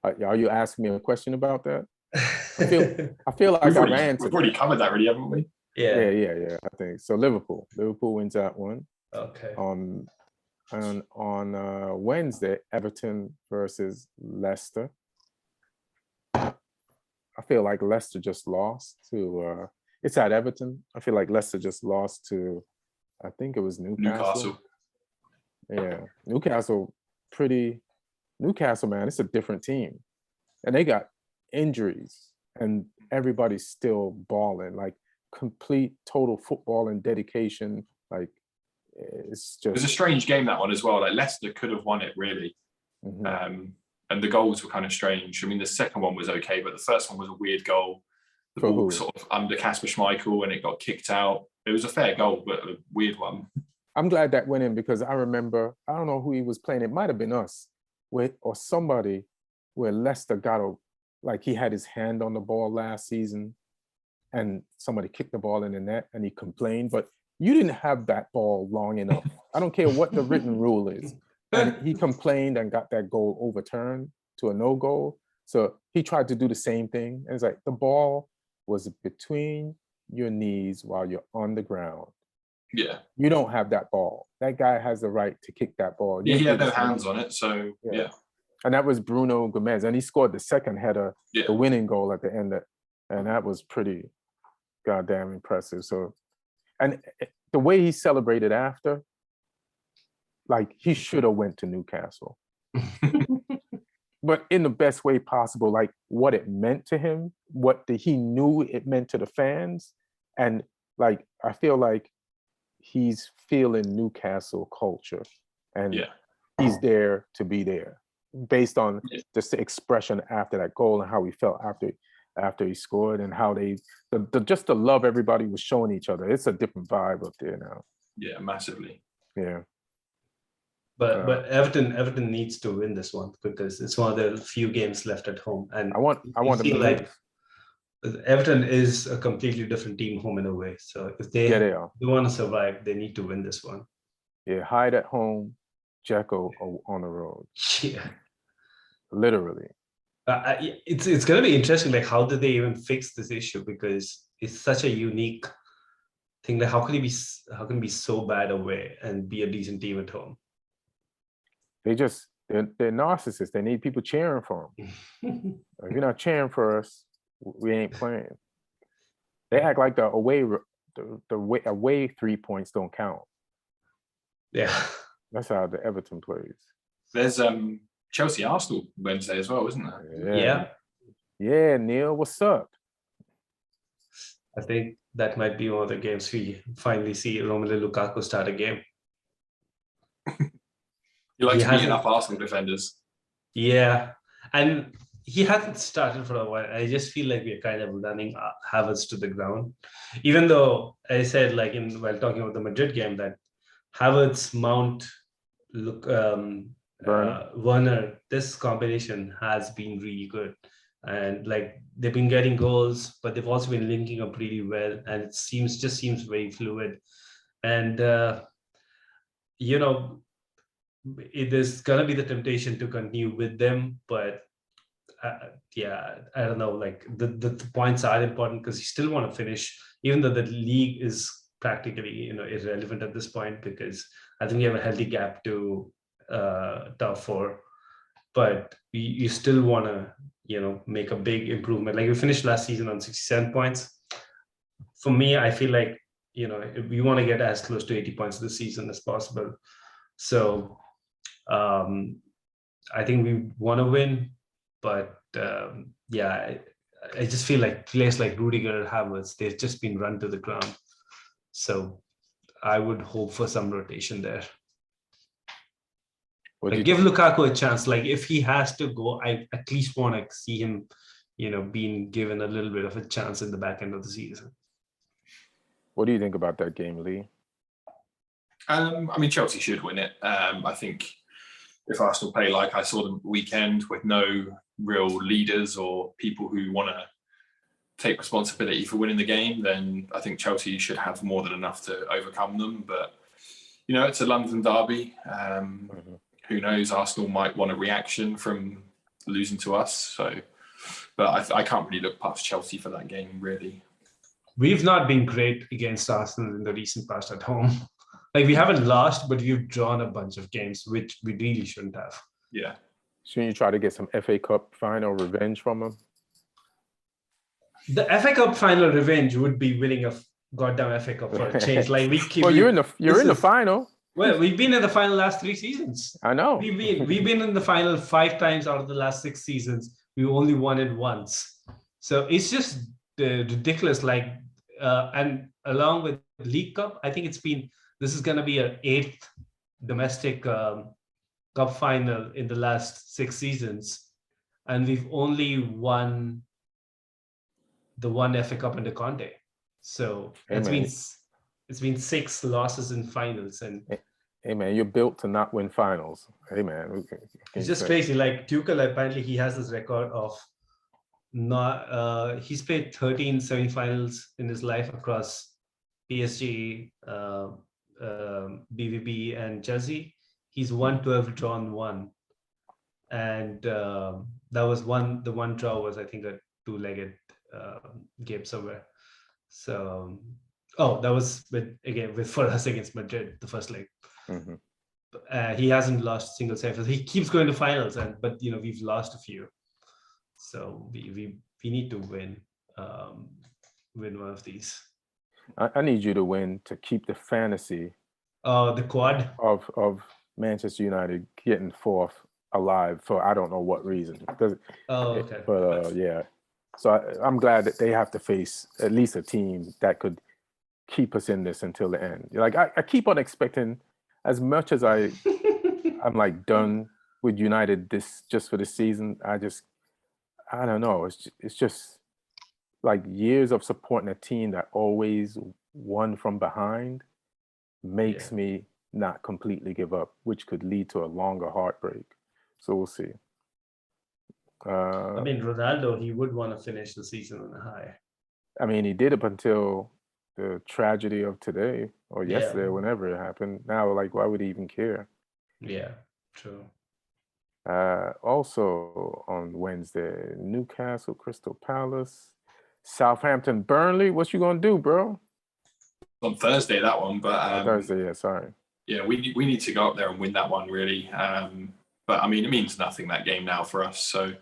Are you asking me a question about that? I feel like we've already covered that, really, haven't we? Yeah. I think so. Liverpool wins that one. Okay. On Wednesday, Everton versus Leicester. I feel like Leicester just lost to. It's at Everton. I feel like Leicester just lost to. I think it was Newcastle. Yeah, Newcastle, man. It's a different team, and they got injuries, and everybody's still balling. Like complete, total football and dedication. Like it's just. It was a strange game, that one as well. Like Leicester could have won it, really. And the goals were kind of strange. I mean, the second one was okay, but the first one was a weird goal. The ball sort of under Kasper Schmeichel and it got kicked out. It was a fair goal, but a weird one. I'm glad that went in because I remember, I don't know who he was playing. It might have been us or somebody where Leicester like he had his hand on the ball last season and somebody kicked the ball in the net and he complained, but you didn't have that ball long enough. I don't care what the written rule is. And he complained and got that goal overturned to a no goal. So he tried to do the same thing. And it's like the ball was between your knees while you're on the ground. Yeah. You don't have that ball. That guy has the right to kick that ball. Yeah, he had no hands on it. So, yeah. And that was Bruno Gomez. And he scored the second header, the winning goal at the end. And that was pretty goddamn impressive. So, and the way he celebrated after, like he should have went to Newcastle. But in the best way possible, like what it meant to him, he knew it meant to the fans. And like, I feel like he's feeling Newcastle culture and he's there to be there based on just the expression after that goal and how he felt after he scored and how just the love everybody was showing each other. It's a different vibe up there now. Yeah, massively. Yeah. But Everton needs to win this one because it's one of the few games left at home. And I want them to like Everton is a completely different team home in a way. So if they want to survive, they need to win this one. Yeah, hide at home, Jekyll on the road. Yeah, literally. It's going to be interesting. Like, how did they even fix this issue? Because it's such a unique thing. Like, how can it be so bad away and be a decent team at home? They're narcissists. They need people cheering for them. If you're not cheering for us, we ain't playing. They act like the away 3 points don't count. Yeah. That's how the Everton plays. There's Chelsea Arsenal Wednesday as well, isn't there? Yeah. Yeah, Neil, what's up? I think that might be one of the games we finally see Romelu Lukaku start a game. You like to beat up Arsenal defenders. Yeah. And he hasn't started for a while. I just feel like we're kind of running Havertz to the ground. Even though I said, like, while talking about the Madrid game, that Havertz, Mount, Werner, this combination has been really good. And like they've been getting goals, but they've also been linking up really well. And it seems very fluid. And, there's going to be the temptation to continue with them. But I don't know, like the points are important because you still want to finish, even though the league is practically, irrelevant at this point, because I think we have a healthy gap to top 4. But you still want to, make a big improvement. Like we finished last season on 67 points. For me, I feel like, we want to get as close to 80 points this season as possible. So I think we want to win, but I just feel like players like Rudiger and Havertz, they've just been run to the ground. So I would hope for some rotation there. Give Lukaku a chance. Like if he has to go, I at least want to see him, being given a little bit of a chance in the back end of the season. What do you think about that game, Lee? I mean, Chelsea should win it. I think if Arsenal play like I saw them weekend with no real leaders or people who want to take responsibility for winning the game, then I think Chelsea should have more than enough to overcome them. But, it's a London derby. Who knows? Arsenal might want a reaction from losing to us. So, but I can't really look past Chelsea for that game, really. We've not been great against Arsenal in the recent past at home. Like we haven't lost, but we've drawn a bunch of games, which we really shouldn't have. Yeah. Shouldn't you try to get some FA Cup final revenge from them? The FA Cup final revenge would be winning a goddamn FA Cup for a change. Like we keep. Well, you're in the final. Well, we've been in the final last 3 seasons. I know. We've been in the final 5 times out of the last 6 seasons. We only won it once. So it's just ridiculous. Like, and along with League Cup, I think this is going to be our 8th domestic cup final in the last 6 seasons. And we've only won the one FA Cup under Conte. So it's been 6 losses in finals. And hey man, you're built to not win finals. Hey man, it's just crazy. Like Tuchel, apparently he has this record of he's played 13 semi-finals in his life across PSG, BVB, and Chelsea. He's won 12, drawn 1, and that was one. The one draw was, I think, a 2-legged game somewhere. So, that was for us against Madrid, the first leg. Mm-hmm. He hasn't lost a single semi. He keeps going to finals, but we've lost a few. So we need to win one of these. I need you to win to keep the fantasy. The quad of Manchester United getting 4th alive for I don't know what reason. Okay. But yeah. So I'm glad that they have to face at least a team that could keep us in this until the end. Like I keep on expecting, as much as I'm like done with United just for this season. I don't know. It's just like years of supporting a team that always won from behind makes me not completely give up, which could lead to a longer heartbreak. So we'll see. I mean, Ronaldo, he would want to finish the season on a high. I mean, he did up until the tragedy of today or yesterday, whenever it happened. Now, like, why would he even care? Yeah, true. Also on Wednesday, Newcastle, Crystal Palace, Southampton, Burnley. What you gonna do, bro? On Thursday, that one, but Thursday. Yeah, sorry. Yeah, we need to go up there and win that one, really. But I mean, it means nothing, that game now for us. So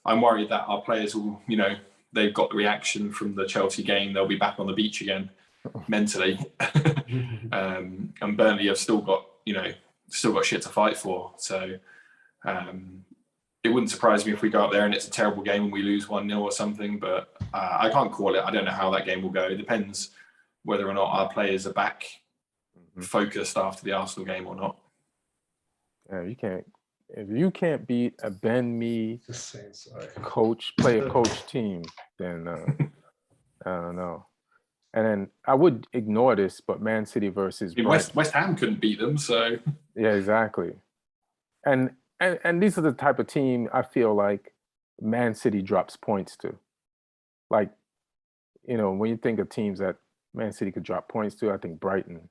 I'm worried that our players will, they've got the reaction from the Chelsea game, they'll be back on the beach again mentally. And Burnley have still got shit to fight for. So it wouldn't surprise me if we go up there and it's a terrible game and we lose 1-0 or something. But I can't call it. I don't know how that game will go. It depends whether or not our players are back focused after the Arsenal game or not. Yeah, you can't. If you can't beat a bend me player coach team, then I don't know. And then I would ignore this, but Man City versus West Ham couldn't beat them, so yeah, exactly. And these are the type of team I feel like Man City drops points to. Like, when you think of teams that Man City could drop points to, I think Brighton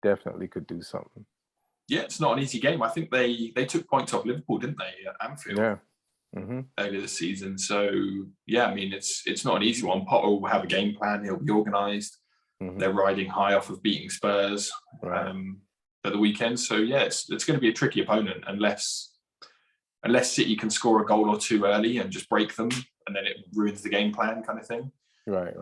definitely could do something. Yeah, it's not an easy game. I think they took points off Liverpool, didn't they, at Anfield? Yeah. Earlier this season. So yeah, I mean it's not an easy one. Potter will have a game plan. He'll be organised. They're riding high off of beating Spurs at the weekend. So yeah, it's going to be a tricky opponent unless City can score a goal or two early and just break them, and then it ruins the game plan kind of thing. Right.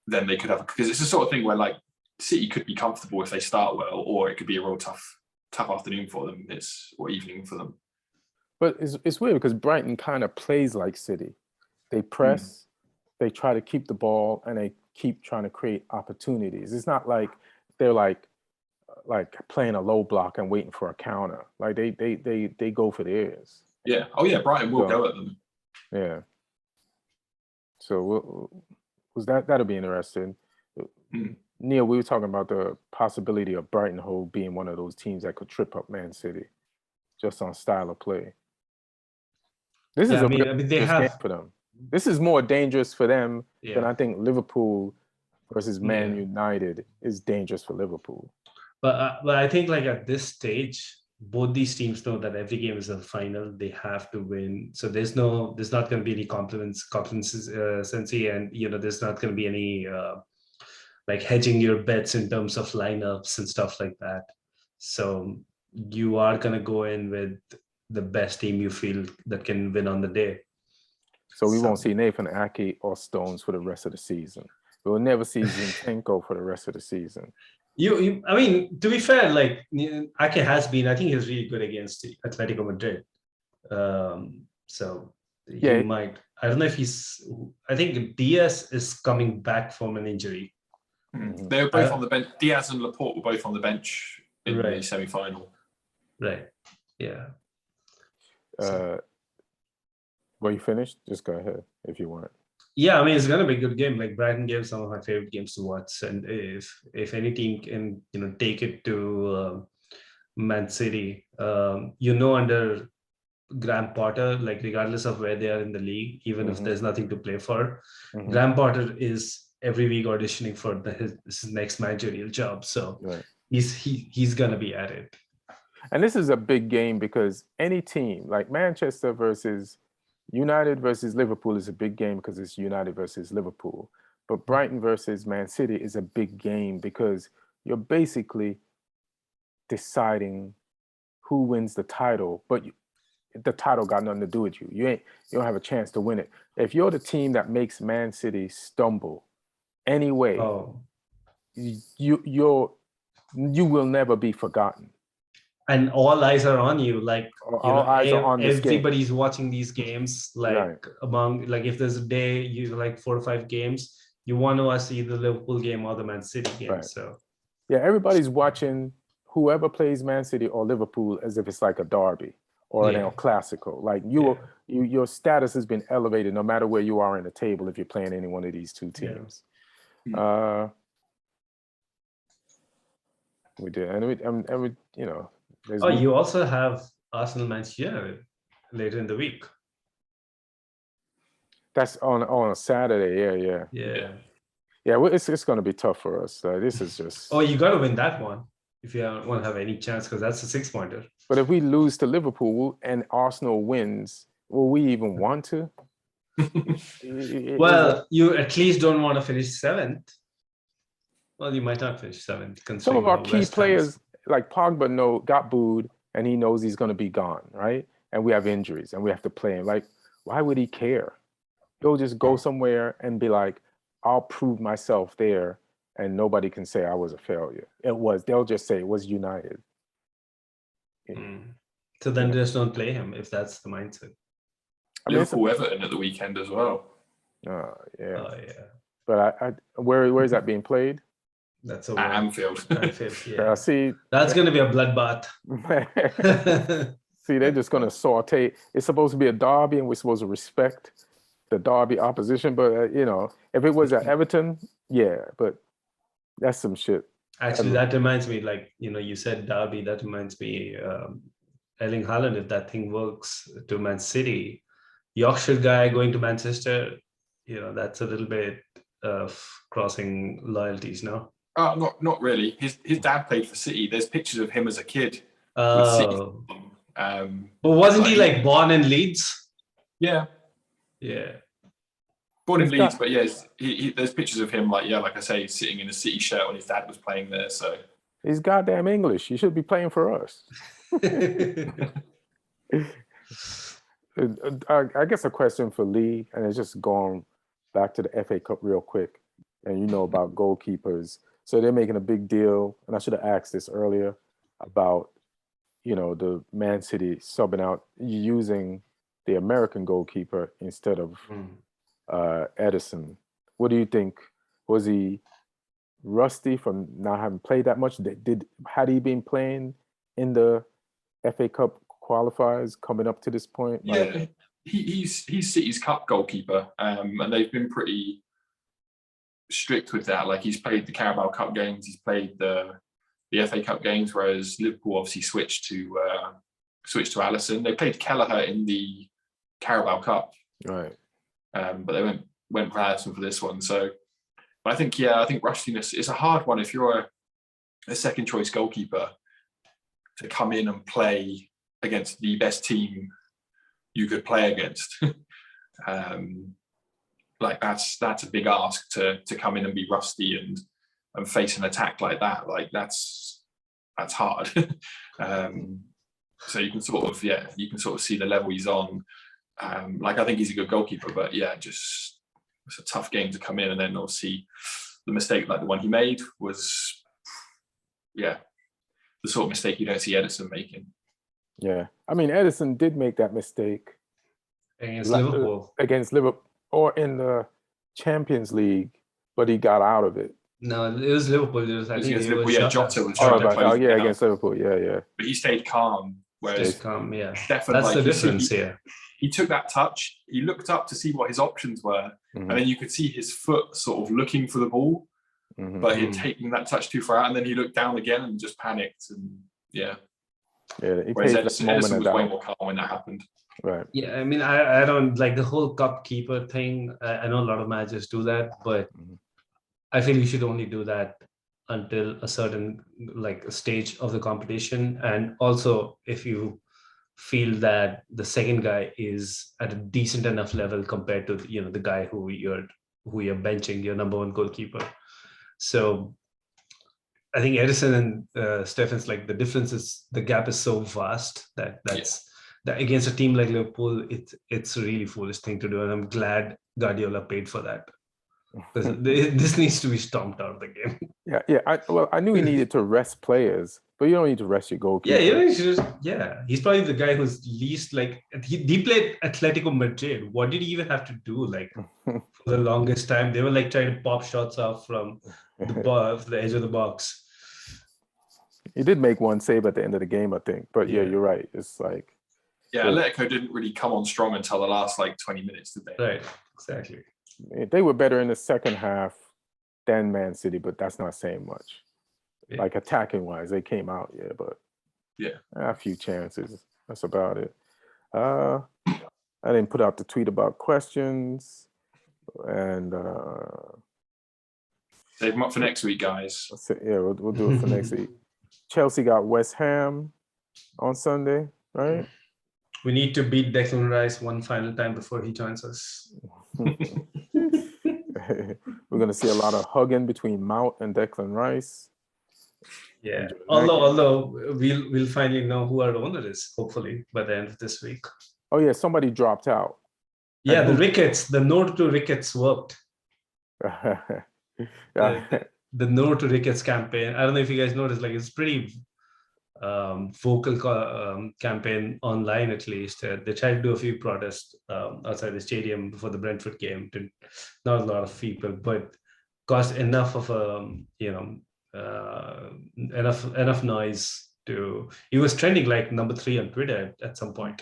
Then they could have, because it's the sort of thing where like City could be comfortable if they start well, or it could be a real tough afternoon for them. Or evening for them. But it's weird because Brighton kind of plays like City. They press, they try to keep the ball, and they keep trying to create opportunities. It's not like they're like playing a low block and waiting for a counter. Like they go for theirs. Yeah. Oh yeah, Brighton will go at them. Yeah. So that'll be interesting. Neil, we were talking about the possibility of Brighton Hove being one of those teams that could trip up Man City just on style of play. This is a game for them. This is more dangerous for them than I think Liverpool versus Man United is dangerous for Liverpool. But I think like at this stage, both these teams know that every game is a final. They have to win. So there's not going to be any complacency, and there's not going to be any like hedging your bets in terms of lineups and stuff like that. So you are going to go in with the best team you feel that can win on the day. So we won't see Nathan Ake or Stones for the rest of the season. We'll never see Zinchenko for the rest of the season. I mean, to be fair, like Ake has been, I think he was really good against Atletico Madrid. So he might. I don't know if I think Diaz is coming back from an injury. They were both on the bench. Diaz and Laporte were both on the bench in the semi-final. Right. Yeah. Were you finished? Just go ahead if you want. Yeah, I mean, it's gonna be a good game. Like Brighton gave some of my favorite games to watch, and if any team can take it to Man City, under Graham Potter, like regardless of where they are in the league, even if there's nothing to play for, Graham Potter is every week auditioning for his next managerial job. So he's gonna be at it. And this is a big game because any team like Manchester versus United versus Liverpool is a big game because it's United versus Liverpool. But Brighton versus Man City is a big game because you're basically deciding who wins the title, but the title got nothing to do with you. You don't have a chance to win it. If you're the team that makes Man City stumble anyway, you will never be forgotten. And all eyes are on you. Like eyes are on this everybody's watching these games. Like if there's a day you like 4 or 5 games, you want to see the Liverpool game or the Man City game. Right. So yeah, everybody's watching whoever plays Man City or Liverpool as if it's like a derby or an El Clasico. Like your status has been elevated no matter where you are in the table if you're playing any one of these two teams. We did, and we you also have Arsenal Manchester later in the week. That's on a Saturday. Yeah. Well, it's going to be tough for us. This is just. You got to win that one if you want to have any chance, because that's a 6-pointer. But if we lose to Liverpool and Arsenal wins, will we even want to? Well, you at least don't want to finish 7th. Well, you might not finish 7th. Some of our key players, like Pogba, got booed, and he knows he's going to be gone, right? And we have injuries, and we have to play him. Like, why would he care? He'll just go somewhere and be like, I'll prove myself there, and nobody can say I was a failure. They'll just say it was United. So then just don't play him if that's the mindset. Liverpool Everton at the weekend as well. Yeah. Oh, yeah. But where is that being played? That's at Anfield. Yeah. See, that's going to be a bloodbath. See, they're just going to saute. It's supposed to be a derby, and we're supposed to respect the derby opposition. But if it was at Everton, yeah. But that's some shit. Actually, that reminds me, like you said derby. That reminds me, Erling Haaland. If that thing works to Man City, Yorkshire guy going to Manchester, that's a little bit of crossing loyalties, no? Not really. His dad played for City. There's pictures of him as a kid. With City. But wasn't he like born in Leeds? Yeah. Born in Leeds, but yes, there's pictures of him, like I say, sitting in a City shirt when his dad was playing there. So he's goddamn English. He should be playing for us. I guess a question for Lee, and it's just going back to the FA Cup real quick, and about goalkeepers. So they're making a big deal, and I should have asked this earlier about, the Man City subbing out, using the American goalkeeper instead of Edison. What do you think? Was he rusty from not having played that much? Had he been playing in the FA Cup qualifiers coming up to this point? Yeah, he's City's cup goalkeeper, and they've been pretty strict with that. Like, he's played the Carabao Cup games, he's played the FA Cup games, whereas Liverpool obviously switched to Alisson. They played Kelleher in the Carabao Cup, right? But they went for Alisson for this one. So, but I think rustiness is a hard one if you're a second choice goalkeeper to come in and play against the best team you could play against. Like that's a big ask to come in and be rusty and face an attack like that. Like that's hard. So you can sort of see the level he's on. Like, I think he's a good goalkeeper, but just it's a tough game to come in, and then obviously the mistake like the one he made was the sort of mistake you don't see Edison making. Yeah, I mean, Edison did make that mistake against Liverpool. Or in the Champions League, but he got out of it. No, it was Liverpool. Jota was trying to play against Liverpool. Yeah. But he stayed calm. Whereas Stefan, that's the difference here. He took that touch. He looked up to see what his options were, and then you could see his foot sort of looking for the ball, but he had taken that touch too far out, and then he looked down again and just panicked. And he whereas Edison was way more calm when that happened. Right. Yeah, I mean, I don't like the whole cup keeper thing. I know a lot of managers do that, but I feel you should only do that until a certain stage of the competition, and also if you feel that the second guy is at a decent enough level compared to the guy who you're benching, your number one goalkeeper. So I think Edison and Stefan's, like, the difference is the gap is so vast that against a team like Liverpool, it's a really foolish thing to do, and I'm glad Guardiola paid for that. This needs to be stomped out of the game. I knew he needed to rest players, but you don't need to rest your goalkeeper. He's probably the guy who's least he played Atletico Madrid. What did he even have to do? For the longest time, they were trying to pop shots off from the edge of the box. He did make one save at the end of the game, I think. But you're right. It's like Atletico didn't really come on strong until the last 20 minutes, did they? Right, exactly. They were better in the second half than Man City, but that's not saying much. Yeah. Like, attacking wise, they came out, but a few chances. That's about it. I didn't put out the tweet about questions, and save them up for next week, guys. We'll do it for next week. Chelsea got West Ham on Sunday, right? We need to beat Declan Rice one final time before he joins us. We're going to see a lot of hugging between Mount and Declan Rice. Yeah, although we'll finally know who our owner is, hopefully, by the end of this week. Oh, yeah, somebody dropped out. Yeah, the rickets, the no to rickets worked. Yeah. The no to rickets campaign. I don't know if you guys noticed, like it's pretty vocal campaign online, at least. They tried to do a few protests outside the stadium before the Brentford game. To not a lot of people, but caused enough of enough noise to. He was trending like number 3 on Twitter at some point.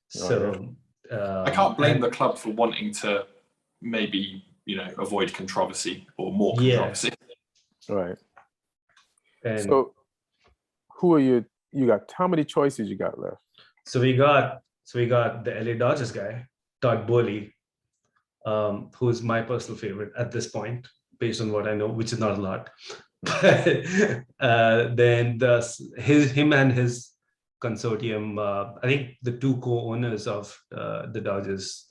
So I can't blame the club for wanting to maybe avoid controversy or more controversy. Right. And so who are you got, how many choices you got left? So we got the LA Dodgers guy, Todd Bowley, who's my personal favorite at this point, based on what I know, which is not a lot. But then him and his consortium, I think the 2 co-owners of the Dodgers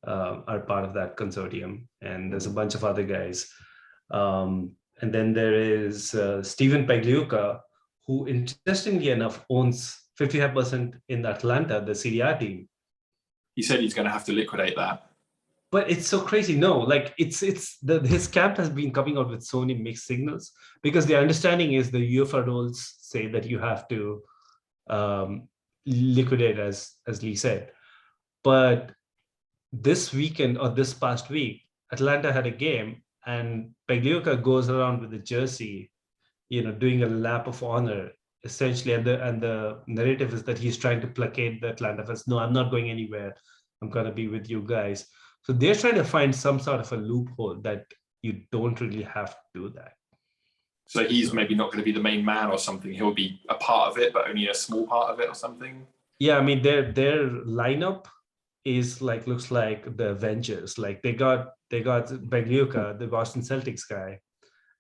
are part of that consortium, and there's a bunch of other guys. And then there is Steven Pagliuca, who interestingly enough owns 55% in Atlanta, the Serie A team. He said he's going to have to liquidate that. But it's so crazy. No, like his camp has been coming out with so many mixed signals, because the understanding is the UEFA rules say that you have to liquidate, as Lee said. But this weekend or this past week, Atlanta had a game, and Pagliuca goes around with a jersey, doing a lap of honor, essentially. And the narrative is that he's trying to placate the Atlanta fans. No, I'm not going anywhere. I'm going to be with you guys. So they're trying to find some sort of a loophole that you don't really have to do that. So he's maybe not going to be the main man or something. He'll be a part of it, but only a small part of it or something. Yeah, I mean, their lineup is looks like the Avengers. Like they got Pagliuca, the Boston Celtics guy.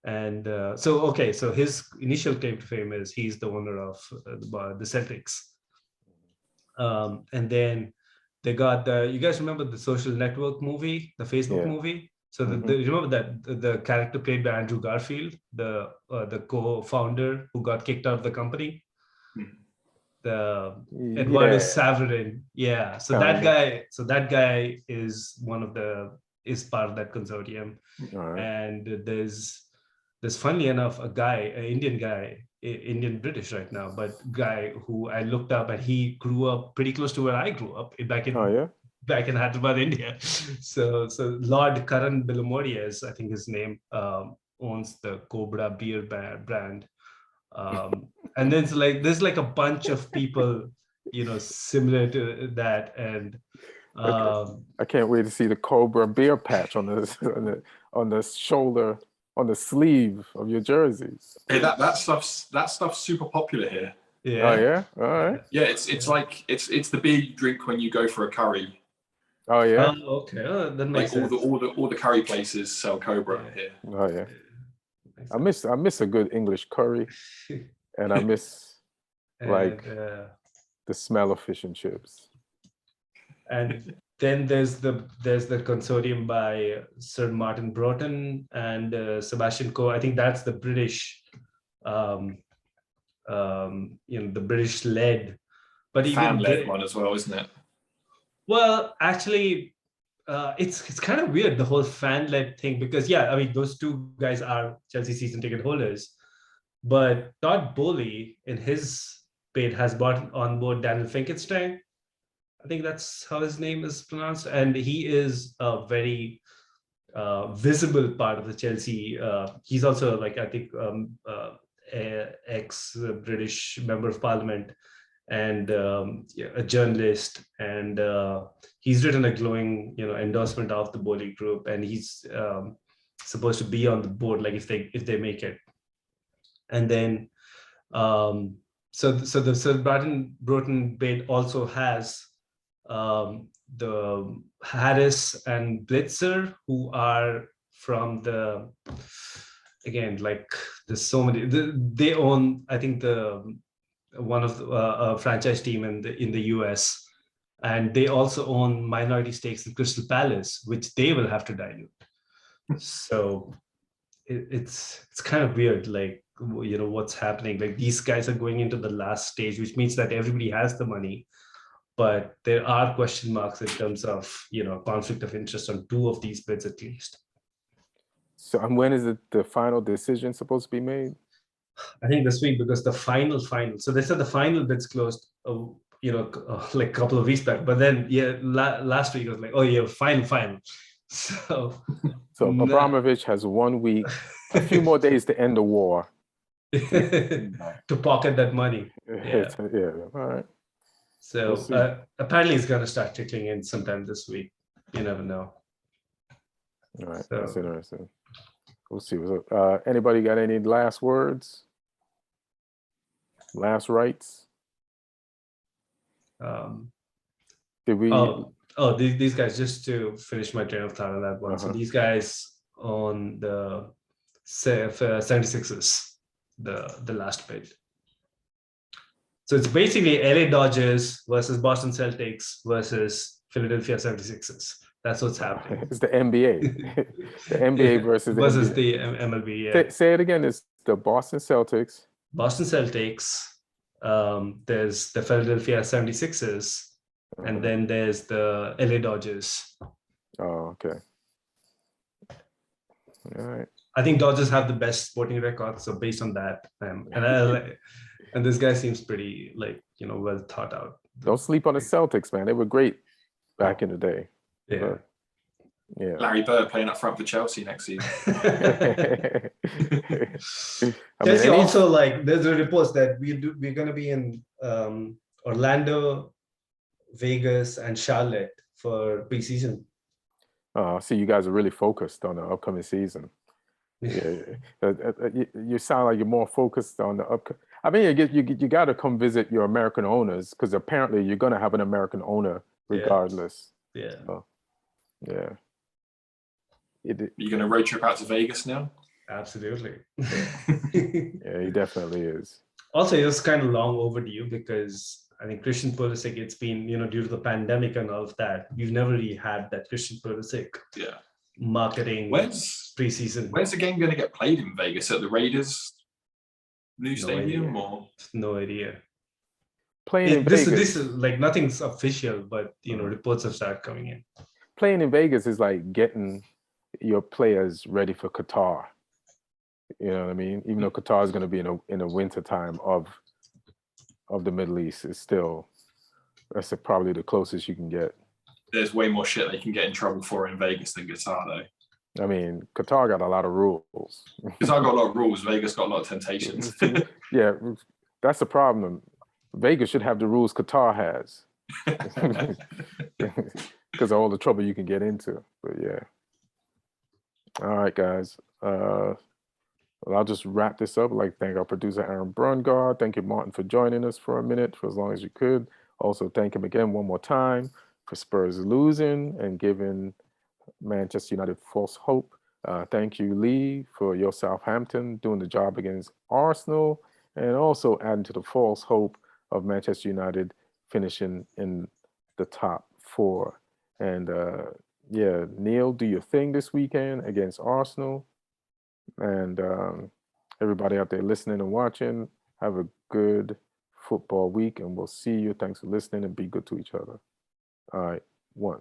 And so his initial claim to fame is he's the owner of the Celtics. And then they got you guys remember the Social Network movie, the Facebook movie? So remember that the character played by Andrew Garfield, the co-founder who got kicked out of the company, the Eduardo Saverin. Yeah. So that guy is part of that consortium. Right. And there's funnily enough an Indian British right now, but guy who I looked up, and he grew up pretty close to where I grew up back in Hyderabad, India. So Lord Karan Billamorias, I think his name, owns the Cobra beer brand. And then there's a bunch of people, similar to that. And I can't wait to see the Cobra beer patch on the shoulder, on the sleeve of your jerseys. Hey, that stuff's super popular here. Yeah. Oh yeah. All right. Yeah, it's like it's the beer you drink when you go for a curry. Oh yeah. Okay. That makes sense. All the curry places sell Cobra here. Oh yeah. I miss a good English curry, and I miss the smell of fish and chips. And then there's the consortium by Sir Martin Broughton and Sebastian Coe. I think that's the British, the British led, but even fan-led one as well, isn't it? Well, actually, it's kind of weird, the whole fan-led thing, because those 2 guys are Chelsea season ticket holders, but Todd Bowley in his bid has brought on board Daniel Finkelstein. I think that's how his name is pronounced. And he is a very visible part of the Chelsea. He's also ex-British member of parliament and a journalist. And he's written a glowing, endorsement of the Bowley Group. And he's supposed to be on the board, if they make it. And then, so the Sir Broughton bid also has the Harris and Blitzer, who are from there's so many. They own, I think, one of the franchise team in the US, and they also own minority stakes in Crystal Palace, which they will have to dilute. So it's kind of weird, what's happening. These guys are going into the last stage, which means that everybody has the money. but there are question marks in terms of conflict of interest on 2 of these bids at least. So, and when is the final decision supposed to be made? I think this week, because the final. So they said the final bids closed, like a couple of weeks back. But then, last week it was like, oh yeah, final. So Abramovich has 1 week, a few more days to end the war. To pocket that money. Yeah. All right. So apparently it's going to start trickling in sometime this week. You never know. All right. So, that's interesting. We'll see. Anybody got any last words? Last rites? Did we? These guys, just to finish my train of thought on that one. So these guys on the 76ers, the last bid. So it's basically LA Dodgers versus Boston Celtics versus Philadelphia 76ers. That's what's happening. It's the NBA. The NBA versus the versus NBA. The MLB. Yeah. Say it again. It's the Boston Celtics. Boston Celtics. There's the Philadelphia 76ers. And then there's the LA Dodgers. Oh, okay. All right. I think Dodgers have the best sporting record. So based on that, and this guy seems pretty well thought out. Don't sleep on the Celtics, man. They were great back in the day. Yeah. Yeah. Larry Bird playing up front for Chelsea next season. Chelsea also, there's a report that we're going to be in Orlando, Vegas, and Charlotte for preseason. See, you guys are really focused on the upcoming season. You sound like you're more focused on the upcoming. I mean, you got to come visit your American owners, because apparently you're going to have an American owner regardless. Yeah. Yeah. You're going to road trip out to Vegas now? Absolutely. Yeah, he definitely is. Also, it was kind of long overdue, because I think Christian Pulisic, it's been, due to the pandemic and all of that, we've never really had that Christian Pulisic marketing preseason. Where's the game going to get played in Vegas? At the Raiders' new stadium? Or no idea. Playing in Vegas. This is nothing's official, but reports have started coming in. Playing in Vegas is like getting your players ready for Qatar. You know what I mean? Even though Qatar is going to be in the winter time of the Middle East, it's still, that's probably the closest you can get. There's way more shit they can get in trouble for in Vegas than Qatar, though. I mean, Qatar got a lot of rules. Qatar got a lot of rules. Vegas got a lot of temptations. Yeah, that's the problem. Vegas should have the rules Qatar has, because of all the trouble you can get into. But yeah. All right, guys. Well, I'll just wrap this up. I'd like to thank our producer, Aaron Brungardt. Thank you, Martin, for joining us for a minute, for as long as you could. Also, thank him again one more time for Spurs losing and giving Manchester United false hope. Thank you, Lee, for your Southampton doing the job against Arsenal, and also adding to the false hope of Manchester United finishing in the top 4. And Neil, do your thing this weekend against Arsenal. And everybody out there listening and watching, have a good football week, and we'll see you. Thanks for listening, and be good to each other. All right, 1.